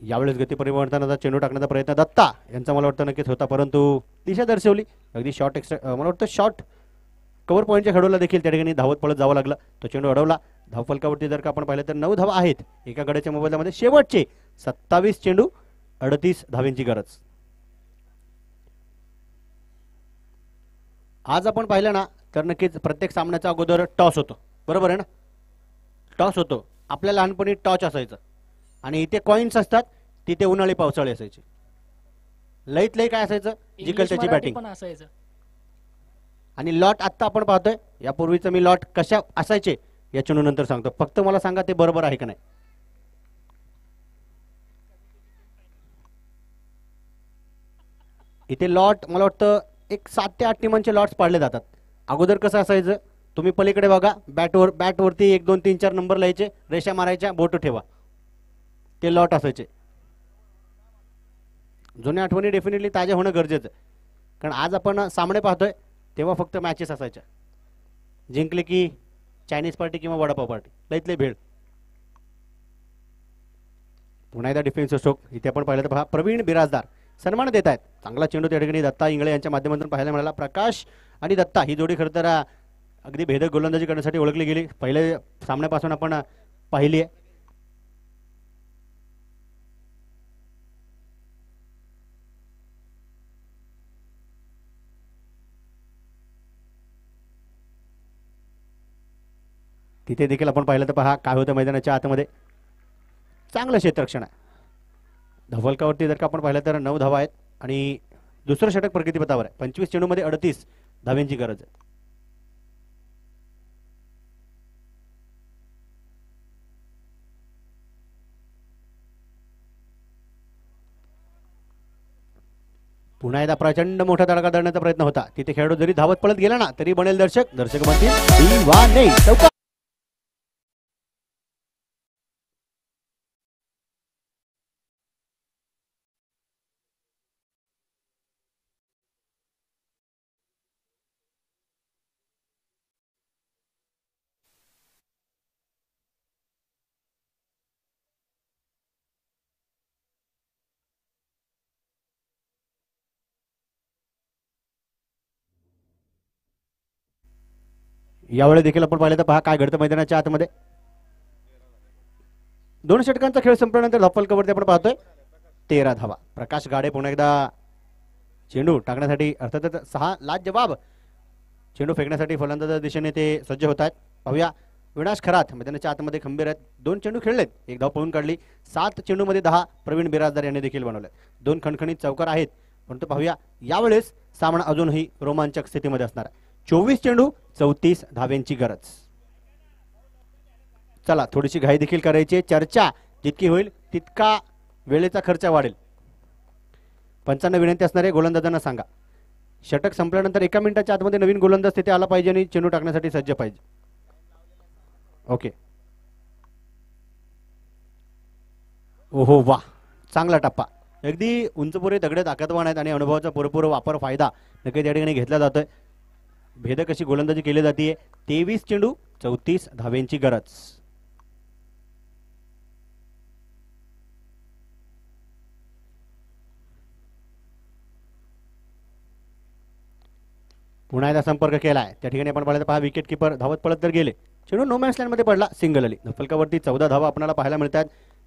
यावेळेस गती परिवर्तनाचा चेंडू टाकण्याचा प्रयत्न दत्ता यांचा मला वाटतं नक्कीच होता, परंतु दिशा दर्शवली. अगदी शॉर्ट एक्स्ट्रा मला वाटतं शॉर्ट कव्हर पॉईंटच्या खेळूला देखील त्या ठिकाणी धावत पळत जावं लागलं. तो चेंडू अडवला. धावफलकावरती जर का आपण पाहिलं तर 9 धावा आहेत एका गड्याच्या मोबदल्यामध्ये. शेवटचे 27 चेंडू 38 धावेंची गरज. आज आपण पाहिलं ना तर नक्कीच प्रत्येक सामन्याचा अगोदर टॉस होतो, बरोबर आहे ना. टॉस होतो. आपल्या लहानपणी टॉच असायचं आणि इथे कॉइन्स असतात, तिथे उन्हाळी पावसाळी असायची. लईत लई काय असायचं, जिकल त्याची बॅटिंग पण असायचं. आणि लॉट आत्ता आपण पाहतोय. यापूर्वीचं मी लॉट कशा असायचे या चेंडू नंतर सांगतो, फक्त मला सांगा ते बरोबर आहे का नाही. इथे लॉट मला वाटतं एक 7 ते 8 टीमांचे लॉट्स पाडले जातात. अगोदर कसं असायचं, तुम्ही पलीकडे बघा, बॅटवरती 1 2 3 4 नंबर लिहायचे, रेषा मारायच्या, बोट ठेवा, ते लॉट असायचे. जुन्या आठवणी डेफिनेटली ताज्या होणं गरजेचं आहे, कारण आज आपण सामने पाहतोय तेव्हा फक्त मॅचेस असायच्या. जिंकले की चायनीज पार्टी किंवा वडापाव पार्टी, लईतले भेळ. पुन्हा एकदा डिफेन्सिव्ह स्ट्रोक इथे आपण पाहिलं तर पहा, प्रवीण बिराजदार सन्मान देत आहेत. चांगला चेंडू त्या ठिकाणी दत्ता इंगळे यांच्या माध्यमातून पाहायला मिळाला. प्रकाश आणि दत्ता ही जोडी खरं तर अगदी भेदक गोलंदाजी करण्यासाठी ओळखली गेली. पहिल्या सामन्यापासून आपण पाहिली आहे. तिथे देखील आपण पाहिलं तर पहा काय होतं मैदानाच्या आतमध्ये. चांगलं क्षेत्ररक्षण आहे. धवलकावरती जर का आपण पाहिलं तर 9 धावा आहेत आणि दुसरं षटक प्रगतीपथावर आहे. 25 चेंडूमध्ये 38 धाव्यांची गरज आहे. पुन्हा एकदा प्रचंड मोठा तडका धरण्याचा प्रयत्न होता. तिथे खेळाडू जरी धावत पळत गेला ना तरी बनेल दर्शक. दर्शक म्हणतील दिवाने. चौकार. यावेळी देखील आपण पाहिलं तर पहा काय घडतं मैदानाच्या आतमध्ये. 2 षटकांचा खेळ संपल्यानंतर धप्पल कवरती आपण पाहतोय 13 धावा. प्रकाश गाडे पुन्हा एकदा चेंडू टाकण्यासाठी अर्थातच 6 लाजवाब चेंडू फेकण्यासाठी फलंदाजाच्या दिशेने ते सज्ज होत आहेत. पाहूया विनाश खरात मैदानाच्या आतमध्ये खंबीर आहेत. 2 चेंडू खेळलेत, 1 धाव पळून काढली. 7 चेंडूमध्ये 10 प्रवीण बिराजदार यांनी देखील बनवले. 2 खणखणीत चौकार आहेत. परंतु पाहूया यावेळेस सामना अजूनही रोमांचक स्थितीमध्ये असणार आहे. 24 चेंडू 34 धाव्यांची गरज. चला थोडीशी घाई देखील करायची. चर्चा जितकी होईल तितका वेळेचा खर्च वाढेल. पंचांना विनंती असणार आहे गोलंदाजांना सांगा षटक संपल्यानंतर 1 मिनिटाच्या आतमध्ये नवीन गोलंदाज तिथे आला पाहिजे आणि चेंडू टाकण्यासाठी सज्ज पाहिजे. ओके. ओहो वा, चांगला टप्पा. अगदी उंचपुरे दगडे ताकदवान आहेत आणि अनुभवाचा पुरेपूर वापर फायदा नक्कीच या ठिकाणी घेतला जातोय. भेदक अशी गोलंदाजी केली जाते. 23 चेंडू 34 धाव्यांची गरज. पुन्हा एकदा संपर्क केलाय. त्या ठिकाणी आपण पाहिलं तर पहा विकेट किपर धावत पळत तर गेले. चेंडू नो मॅच लाईन मध्ये पडला. सिंगल आली. फलकावरती 14 धावा आपल्याला पाहायला मिळतात.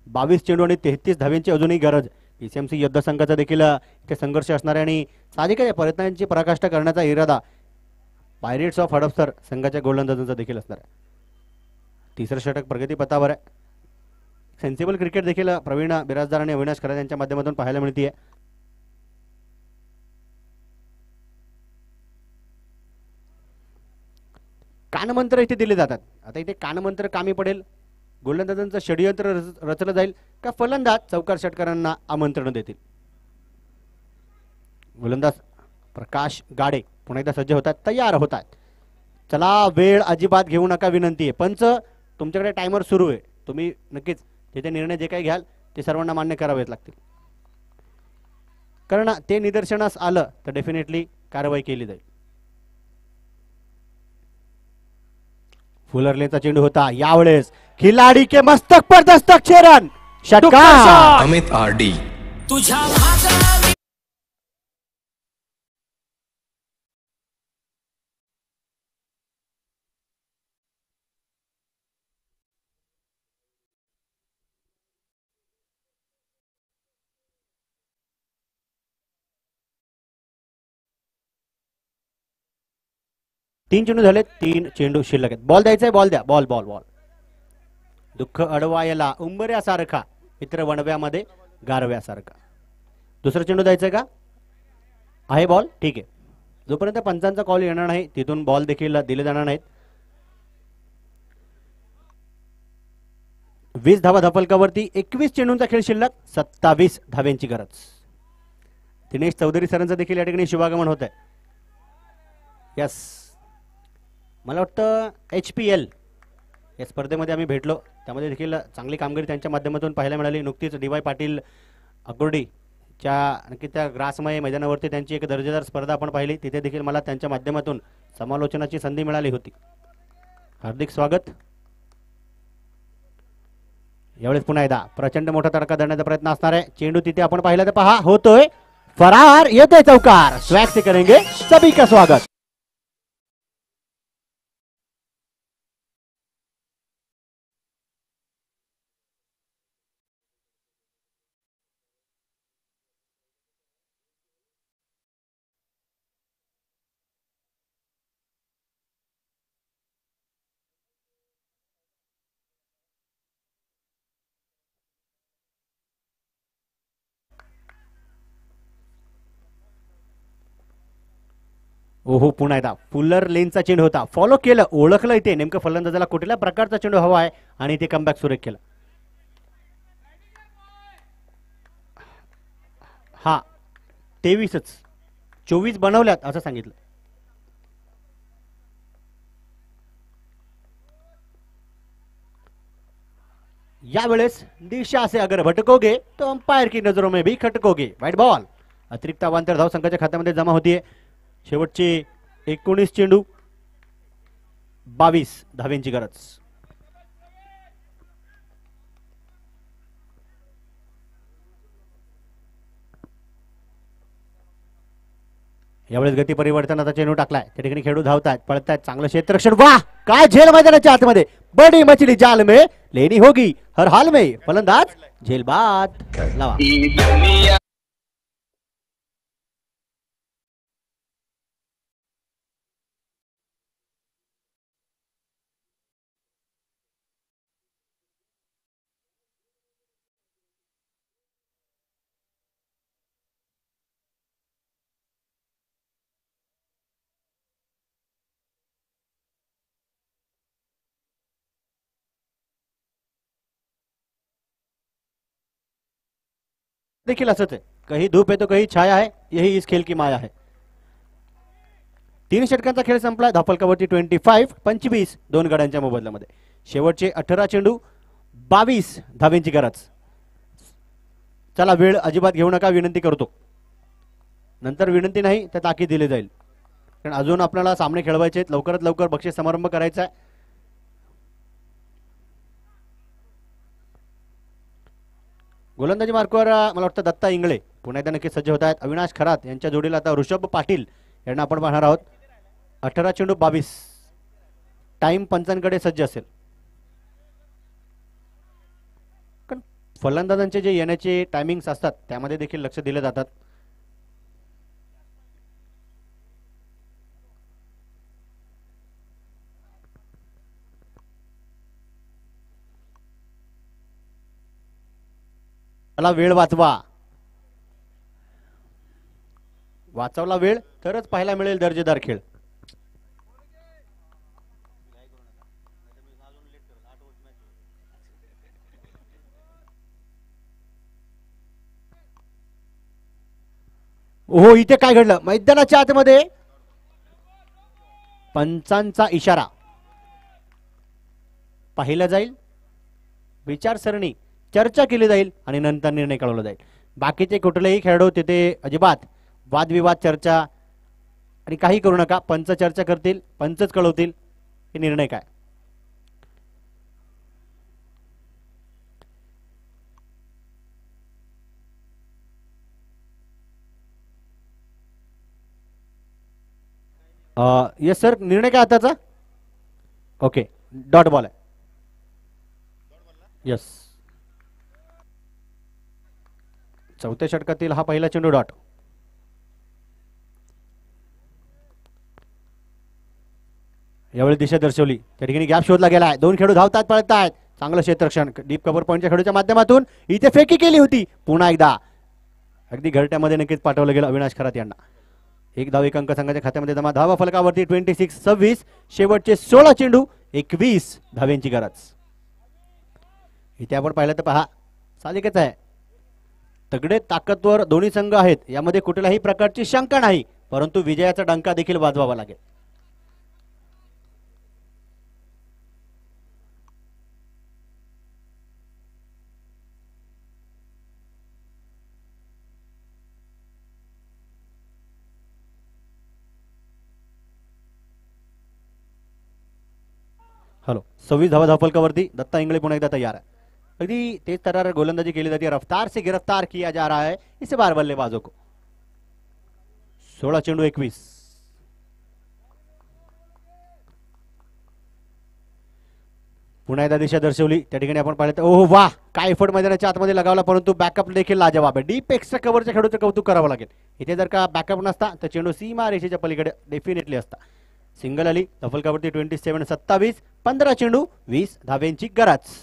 22 चेंडू आणि 33 धाव्यांची अजूनही गरज. पीसीएमसी युद्ध संघाचा देखील इथे संघर्ष असणार आहे आणि साहजिक आहे प्रयत्नांची पराकाष्ठा करण्याचा इरादा पायरेट्स ऑफ हडपसर संघाच्या गोलंदाजांचा देखील असणार आहे. तिसरं षटक प्रगतीपथावर आहे. सेन्सिबल क्रिकेट देखील प्रवीण बिराजदार आणि अविनाश खरात यांच्या माध्यमातून पाहायला मिळते. कानमंत्र इथे दिले जातात. आता इथे कानमंत्र कामी पडेल. गोलंदाजांचं षडयंत्र रचलं जाईल का फलंदाज चौकार षटकारांना आमंत्रण देतील. गोलंदाज प्रकाश गाडे पुन्हा एकदा सज्ज होतात, तयार होतात. चला वेळ अजिबात घेऊ नका विनंती आहे. पंच तुमच्याकडे टायमर सुरू आहे. तुम्ही नक्कीच तिथे निर्णय जे काही घ्याल ते सर्वांना मान्य करावेच लागतील. कारण ते निदर्शनास आलं तर डेफिनेटली कारवाई केली जाईल. फुलरलेचा चेंडू होता. यावेळेस खिलाडी के मस्तक पर दस्तक छेरन षटकार. अमित आरडी तुझ्या 3 चेंडू झाले. 3 चेंडू शिल्लक आहेत. बॉल द्यायचा आहे. बॉल द्या. Ball ball ball. दुःख अडवायला उंबऱ्यासारखा मित्र वणव्यामध्ये गारव्यासारखा. दुसरा चेंडू द्यायचा का आहे बॉल. ठीक आहे. जोपर्यंत पंचांचा कॉल येणार नाही तिथून बॉल देखील दिले जाणार नाहीत. 20 धावा धपलकावरती. 21 चेंडूंचा खेळ शिल्लक. 27 धाव्यांची गरज. दिनेश चौधरी सरांचं देखील या ठिकाणी शुभागमन होत आहे. यस, मला वाटतं HPL या स्पर्धेमध्ये आम्ही भेटलो. त्यामध्ये देखील चांगली कामगिरी त्यांच्या माध्यमातून पाहायला मिळाली. नुकतीच DY पाटील अकोर्डीच्या नक्की त्या ग्रासमय मैदानावरती त्यांची एक दर्जेदार स्पर्धा आपण पाहिली. तिथे देखील मला त्यांच्या माध्यमातून समालोचनाची संधी मिळाली होती. हार्दिक स्वागत. यावेळेस पुन्हा एकदा प्रचंड मोठा तडका धरण्याचा प्रयत्न असणार आहे. चेंडू तिथे आपण पाहिला तर पहा होतोय फरार. येतोय चौकार. स्वॅग से करेंगे सभी का स्वागत. ओहो, पुन्हा एकदा फुलर लेनचा चेंडू होता. फॉलो केलं, ओळखलं इथे नेमकं फलंदाजाला कुठल्या प्रकारचा चेंडू हवा आहे आणि इथे कमबॅक सुरेख केला. हा 23च 24 बनवल्यात असं सांगितलं. यावेळेस दिशा से अगर भटकोगे तो अंपायर की नजरों में भी खटकोगे. White ball. अतिरिक्त अवांतर धाव संघाच्या खात्यामध्ये जमा होतीये. शेवटचे 19 चेंडू 22 धावेंची गरज. यावेळेस गती परिवर्तनाचा चेंडू टाकलाय. त्या ठिकाणी खेळू धावतायत, पळतायत, चांगलं क्षेत्ररक्षण. वाह काय झेल मैदानाच्या आतमध्ये. बडी मछली जाल में लेनी होगी हर हाल में. फलंदाज झेल बाद लावा. देखील असंच आहे. कहीं धूप है तो कहीं छाया है, यही इस खेल की माया है. 3 षटकांचा खेळ संपला. धावफलकावरती 25 दोन गड्यांच्या मोबदल्यामध्ये. शेवटचे 18 चेंडू 22 धावेंची गरज. चला वेळ अजिबात घेऊ नका विनंती करतो. नंतर विनंती नाही तर ताकीद दिली जाईल, कारण अजून आपल्याला सामने खेळवायचे आहेत. लवकरात लवकर बक्षीस समारंभ करायचा आहे. गोलंदाजी मार्कवर मला वाटतं दत्ता इंगळे पुन्हा एकदा नक्की सज्ज होत आहेत. अविनाश खरात यांच्या जोडीला आता ऋषभ पाटील यांना आपण पाहणार आहोत. 18 चेंडू 22. टाइम पंचांकडे सज्ज असेल, कारण फलंदाजांचे जे येण्याचे टायमिंग्स असतात त्यामध्ये देखील लक्ष दिले जातात. मला वेळ वाचवला वेळ तरच पाहायला मिळेल दर्जेदार खेळ. ओहो इथे काय घडलं. मैदानाच्या आतमध्ये पंचांचा इशारा पाहिला जाईल, विचारसरणी चर्चा केली जाईल आणि नंतर निर्णय कळवला जाईल. बाकीचे कुठलेही खेळाडू तिथे अजिबात वादविवाद चर्चा आणि काही करू नका. पंच चर्चा करतील, पंचच कळवतील की निर्णय काय. येस सर, निर्णय काय आताचा. ओके डॉट बॉल आहे. यस, चौथ्या षटकातील हा पहिला चेंडू डॉट. यावेळी दिशा दर्शवली, त्या ठिकाणी गॅप शोधला गेलाय. 2 खेळाडू धावतात, पळतात. चांगलं क्षेत्ररक्षण डीप कव्हर पॉईंटच्या खेळूच्या माध्यमातून इथे फेकी केली होती. पुन्हा एकदा अगदी घरट्यामध्ये नक्कीच पाठवलं गेलं अविनाश खरात यांना. 1 धाव 1 अंक संघाच्या खात्यामध्ये जमा. धावा फलकावरती 26. शेवटचे 16 चेंडू 21 धावेंची गरज. इथे आपण पाहिलं तर पहा साधिकच आहे. तगडे ताकदवर दोन्ही संघ आहेत, यामध्ये कुठल्याही प्रकारची शंका नाही, परंतु विजयाचा डंका देखील वाजवावा लागेल. हॅलो 26 धावा धावफलकावरती. दत्ता इंगळे पुन्हा एकदा तयार आहे. अगदी तेज तरार गोलंदाजी केली जाती है. रफ्तार से गिरफ्तार किया जा रहा है इसे बार बल्लेबाजों को. 16 चेंडू 21. पुन्हा एकदा दिशा दर्शवली, त्या ठिकाणी आपण पाहिलं तर ओह वाह काय एफर्ट मैदानाच्या आतमध्ये लगावला, परंतु बॅकअप देखील लाजवाब आहे. डीप एक्स्ट्रा कव्हरच्या खेळूचं कौतुक करावं लागेल. इथे जर का बॅकअप नसता तर चेंडू सीमा रेषेच्या पलीकडे डेफिनेटली असता. सिंगल आली. धावफलकावरती 27. 15 चेंडू 20 धावेंची गरज.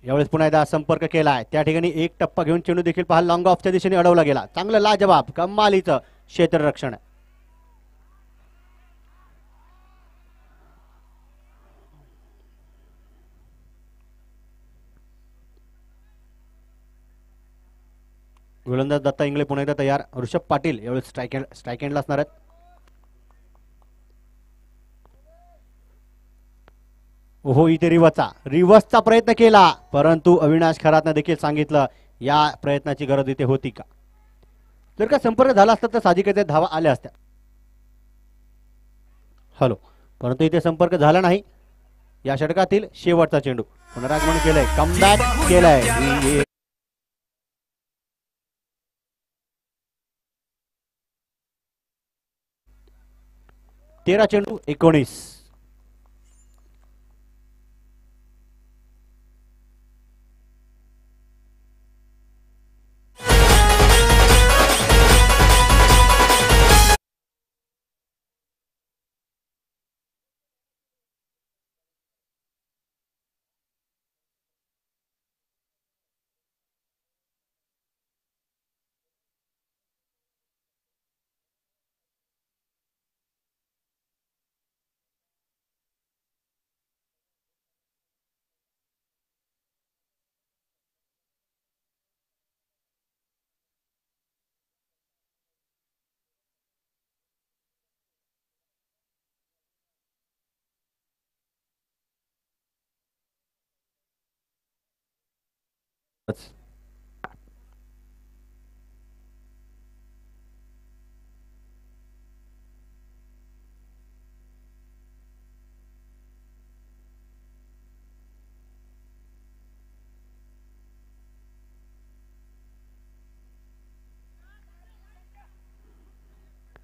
यावेळेस पुन्हा एकदा संपर्क केलाय, त्या ठिकाणी एक टप्पा घेऊन चेंडू देखील पहा लॉंग ऑफच्या दिशेने अडवला गेला. चांगलं लाजवाब कमालीचं क्षेत्ररक्षण आहे. गोलंदाज दत्ता इंगळे पुन्हा एकदा तयार. ऋषभ पाटील यावेळेस स्ट्राईक एंडला असणार आहेत. ओहो, इथे रिवर्सचा प्रयत्न केला, परंतु अविनाश खरातनं देखील सांगितलं या प्रयत्नाची गरज इथे होती का. जर का संपर्क झाला असता तर साहजिकच धावा आल्या असत्या. हॅलो, परंतु इथे संपर्क झाला नाही. या षटकातील शेवटचा चेंडू पुनरागमन केलंय, कमबॅक केलंय. 13 चेंडू 19.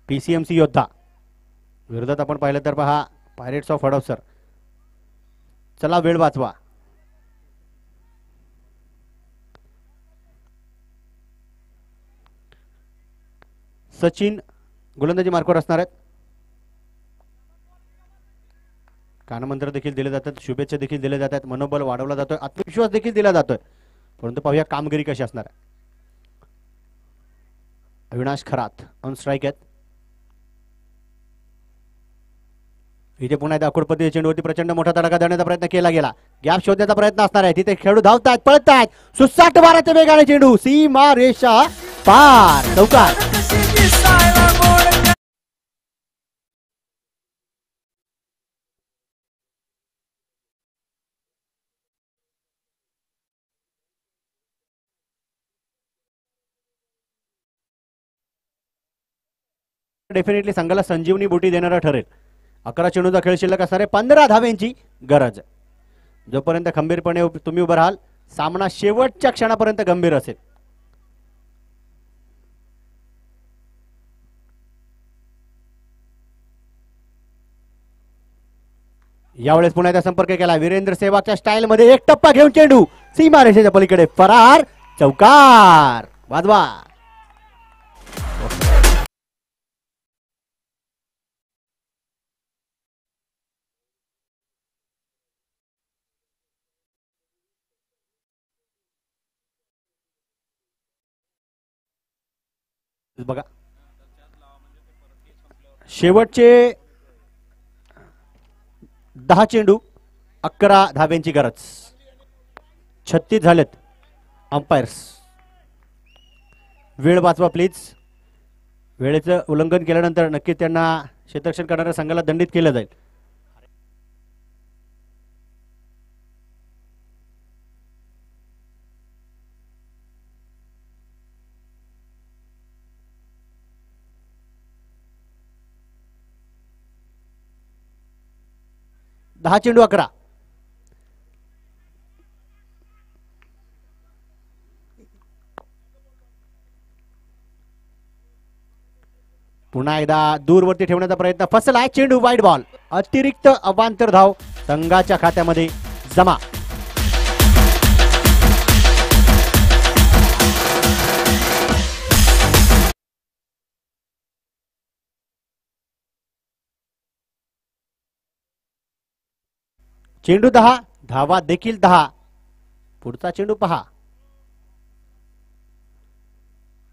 पीसीएमसी योद्धा विरोधात आपण पाहिलं तर पहा पायरेट्स ऑफ हडपसर. चला वेळ वाचवा. सचिन गोलंदाजी मार्कवर असणार आहेत. कानमंत्र देखील दिले जातात, शुभेच्छा देखील दिल्या जातात, मनोबल वाढवला जातोय, आत्मविश्वास देखील दिला जातोय. परंतु पाहूया कामगिरी कशी असणार आहे. अविनाश खरात ऑन स्ट्राईक आहेत. इथे पुन्हा एकदा अकुडपती चेंडूवरती प्रचंड मोठा तडाखा देण्याचा प्रयत्न केला गेला. गॅप शोधण्याचा प्रयत्न असणार आहे. तिथे खेळाडू धावतायत, पळतायत. सुसाट माराच्या वेगाने चेंडू सीमा रेषा पार, चौकार. डेफिनेटली संघाला संजीवनी बुटी देणारा ठरेल. 11 चेंडूचा खेळ शिल्लक असणार आहे. 15 धाव्यांची गरज. जोपर्यंत खंबीरपणे तुम्ही उभं राहाल, सामना शेवटच्या क्षणापर्यंत गंभीर असेल. यावेळेस पुन्हा एकदा संपर्क केला. वीरेंद्र सेहवागच्या स्टाईल मध्ये एक टप्पा घेऊन चेंडू सीमा रेषेच्या पलीकडे फरार, चौकार. वाजवा. बघा शेवटचे 10 चेंडू 11 धाब्यांची गरज. 36 झालेत. अंपायर्स वेळ वाचवा प्लीज. वेळेचं उल्लंघन केल्यानंतर नक्की त्यांना क्षेत्ररक्षण करणाऱ्या संघाला दंडित केलं जाईल. दहा चेंडू 11. पुन्हा एकदा दूरवरती ठेवण्याचा प्रयत्न फसलाय. चेंडू वाईड बॉल. अतिरिक्त अवांतर धाव संघाच्या खात्यामध्ये जमा. चेंडू 10, धावा देखील 10. पुढचा चेंडू पहा.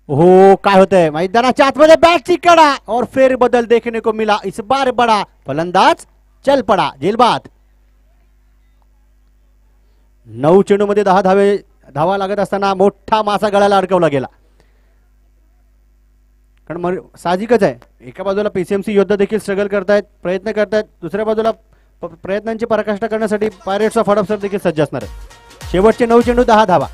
हो, काय होतंय मैदानाच्या आतमध्ये बॅटची कडा और फेर बदल देखने को मिला. इस बार बड़ा फलंदाज चल पड़ा. जेलबाद. 9 चेंडू मध्ये 10 धावा लागत असताना मोठा मासा गळाला अडकवला गेला. कारण साहजिकच आहे, एका बाजूला पीसीएमसी योद्धा देखील स्ट्रगल करतायत, प्रयत्न करतायत, दुसऱ्या बाजूला प्रयत्नांची पराकाष्ठा करण्यासाठी पायरेट्स ऑफ हडपसर देखील सज्ज असणार आहेत. शेवटचे 9 चेंडू 10 धावा.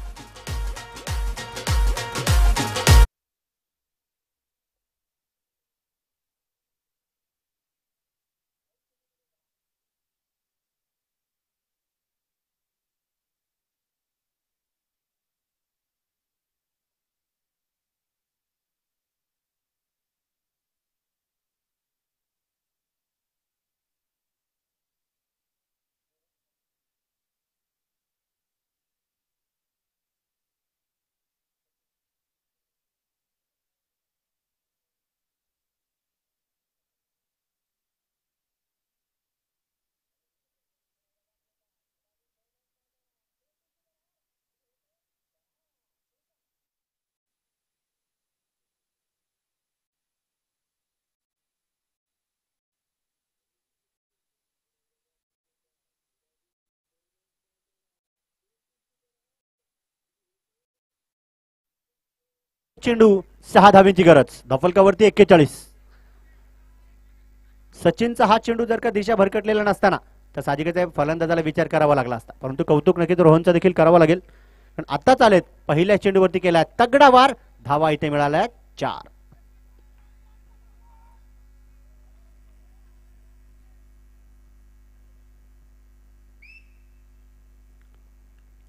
चेंडू 6 धावेंची गरज. धफलकावरती 41. सचिनचा हा चेंडू जर का दिशा भरकटलेला नसताना तर साहजिकच आहे फलंदाजाला विचार करावा लागला असता, परंतु कौतुक नक्कीच रोहनचा देखील करावा लागेल. पण आता चालेत, पहिल्या चेंडूवरती केला तगडा वार, धावा इथे मिळाल्या 4.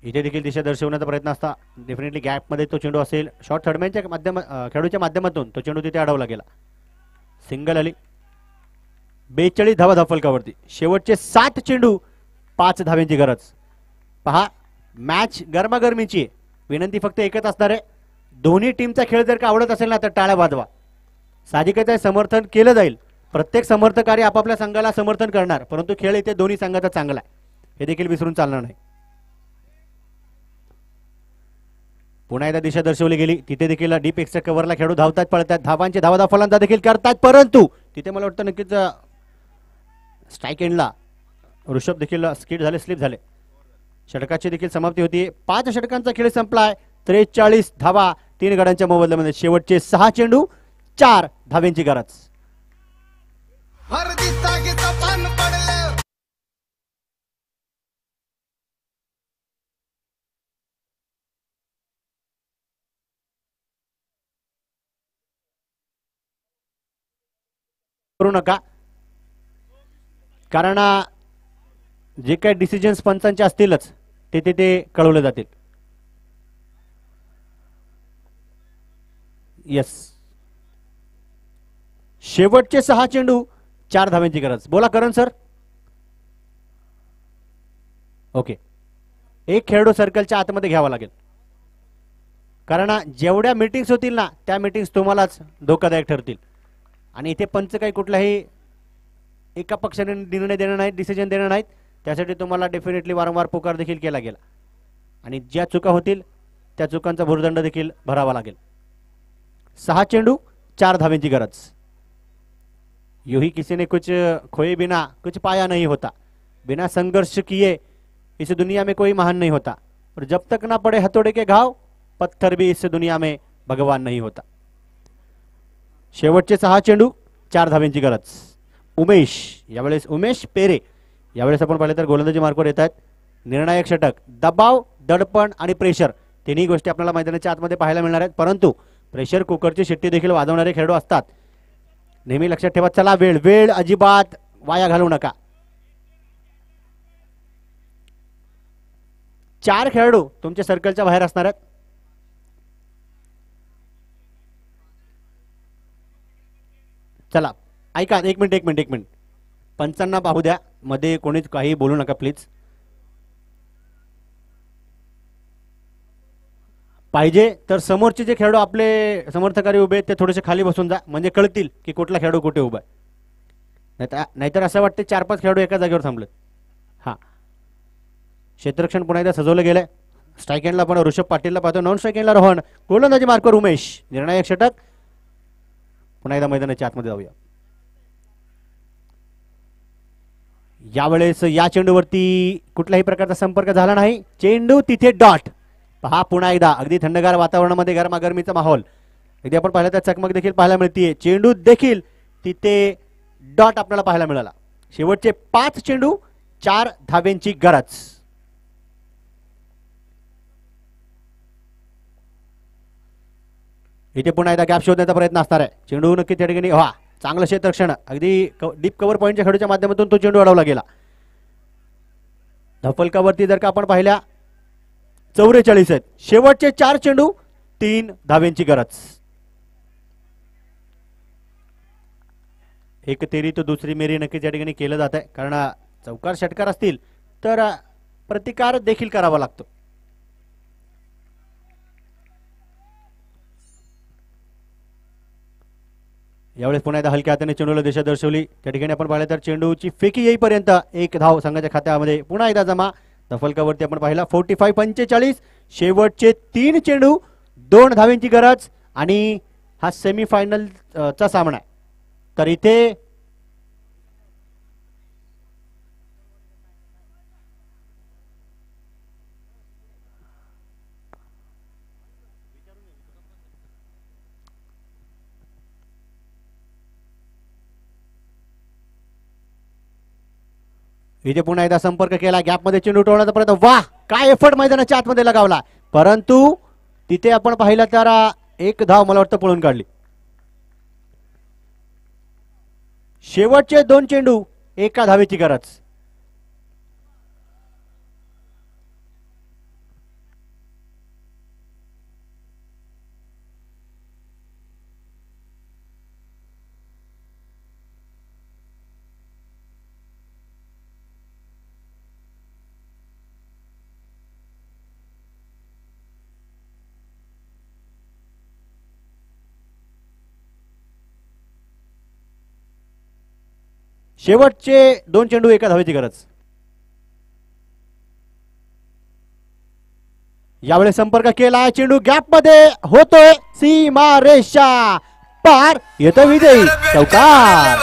इथे देखील दिशा दर्शवण्याचा प्रयत्न असता. डेफिनेटली गॅपमध्ये तो चेंडू असेल. शॉर्ट थर्डमॅनच्या खेळूच्या माध्यमातून तो चेंडू तिथे अडवला गेला. सिंगल आली. 42 धावा धफलकावरती. शेवटचे 7 चेंडू 5 धाव्यांची गरज. पहा, मॅच गरमागरमीची आहे. विनंती फक्त एकच असणार आहे, दोन्ही टीमचा खेळ जर का आवडत असेल ना तर टाळ्या वाजवा. साहजिकच आहे, समर्थन केलं जाईल. प्रत्येक समर्थकारी आपापल्या संघाला समर्थन करणार, परंतु खेळ इथे दोन्ही संघाचा चांगला आहे हे देखील विसरून चालणार नाही. पुन्हा एकदा दिशा दर्शवली गेली. तिथे देखील डीप एक्स्ट्रा कव्हरला खेळू धावतात, पळतात, धावांचे धावा फलंदाज देखील करतात, परंतु तिथे मला वाटतं नक्कीच स्ट्राईक एंडला ऋषभ देखील स्किड झाले, स्लिप झाले. षटकाची देखील समाप्ती होती. 5 षटकांचा खेळ संपलाय. 43 धावा 3 गड्यांच्या मोबदल्यामध्ये. शेवटचे 6 चेंडू 4 धाव्यांची गरज. करू नका, कारण जे काही डिसिजन्स पंचांचे असतीलच ते ते कळवले जातील. येस, शेवटचे 6 चेंडू 4 धाव्यांची गरज. बोला करण सर. ओके, एक खेळाडू सर्कलच्या आतमध्ये घ्यावा लागेल, कारण जेवढ्या मीटिंग्स होतील ना त्या मीटिंग्स तुम्हालाच धोकादायक ठरतील. आणि इथे पंच काही कुठल्याही एका पक्षाने निर्णय देणार नाहीत, डिसिजन देणार नाहीत. त्यासाठी तुम्हाला डेफिनेटली वारंवार पुकार देखील केला गेला आणि ज्या चुका होतील त्या चुकांचा भुर्दंड देखील भरावा लागेल. 6 चेंडू 4 धाव्यांची गरज. यू ही किसी ने कुछ खोए बिना कुछ पाया नहीं होता, बिना संघर्ष किए इस दुनिया में कोई महान नहीं होता, और जब तक ना पड़े हथौड़े के घाव पत्थर भी इस दुनिया में भगवान नहीं होता. शेवटचे 6 चेंडू 4 धाव्यांची गरज. उमेश, यावेळेस उमेश पेरे यावेळेस आपण पाहिलं तर गोलंदाजी मार्कवर येत आहेत. निर्णायक षटक, दबाव, दडपण आणि प्रेशर तिन्ही गोष्टी आपल्याला मैदानाच्या आतमध्ये पाहायला मिळणार आहेत. परंतु प्रेशर कुकरची शिट्टी देखील वाजवणारे खेळाडू असतात, नेहमी लक्षात ठेवा. चला, वेळ वेळ अजिबात वाया घालवू नका. 4 खेळाडू तुमच्या सर्कलच्या बाहेर असणार आहेत. चला ऐका, एक मिनिट पंचांना पाहू द्या, मध्ये कोणीच काही बोलू नका प्लीज. पाहिजे तर समोरचे जे खेळाडू आपले समर्थकारी उभे आहेत ते थोडेसे खाली बसून जा, म्हणजे कळतील की कुठला खेळाडू कुठे उभा आहे. नाहीतर असं वाटते 4-5 खेळाडू एका जागेवर थांबलेत. हा, क्षेत्ररक्षण पुन्हा एकदा सजवलं गेलंय. स्ट्राईक एंडला आपण ऋषभ पाटीलला पाहतो, नॉन स्ट्राईक एंडला रोहन, गोलंदाजी मार्कवर उमेश. निर्णायक षटक. पुन्हा एकदा मैदानाच्या आतमध्ये जाऊया. यावेळेस या चेंडूवरती कुठल्याही प्रकारचा संपर्क झाला नाही. चेंडू तिथे डॉट. पहा पुन्हा एकदा अगदी थंडगार वातावरणामध्ये गरमागरमीचा माहोल. एकदा आपण पाहिलं तर चकमक देखील पाहायला मिळते. चेंडू देखील तिथे डॉट आपल्याला पाहायला मिळाला. शेवटचे 5 चेंडू 4 धाब्यांची गरज. इथे पुन्हा एकदा गॅप शोधण्याचा प्रयत्न असणार आहे. चेंडू नक्की त्या ठिकाणी वा चांगलं क्षेत्ररक्षण अगदी डीप कव्हर पॉईंटच्या खेळूच्या माध्यमातून तो चेंडू अडवला गेला. धफलकावरती जर का आपण पाहिल्या 44 आहेत. शेवटचे 4 चेंडू 3 धाब्यांची गरज. एक तेरी तो दुसरी मेरी नक्कीच या ठिकाणी केलं जात आहे. कारण चौकार षटकार असतील तर प्रतिकार देखील करावा लागतो. यावेळेस पुन्हा एकदा हलक्या हाताने चेंडूला दिशा दर्शवली. त्या ठिकाणी आपण पाहिलं तर चेंडूची फेकी येईपर्यंत 1 धाव संघाच्या खात्यामध्ये पुन्हा एकदा जमा. धफलकावरती आपण पाहिला 45-45. शेवटचे 3 चेंडू 2 धाव्यांची गरज आणि हा सेमीफायनल चा सामना आहे. तर इथे इथे पुन्हा एकदा संपर्क केला. गॅपमध्ये चेंडू उठवण्याचा प्रयत्न. वाह काय एफर्ट मैदानाच्या आतमध्ये लगावला. परंतु तिथे आपण पाहिलं तर 1 धाव मला वाटतं पळून काढली. शेवटचे 2 चेंडू 1 धावेची गरज. शेवटचे 2 चेंडू 1 धावेची गरज. यावेळेस संपर्क केला. चेंडू गॅप मध्ये होतोय. सीमा रेषा पार येतो विजयी चौकार.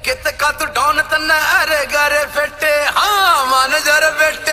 कित का तू डॉन तन्ना अरे गरे फेटे हाँ मान जर बेटे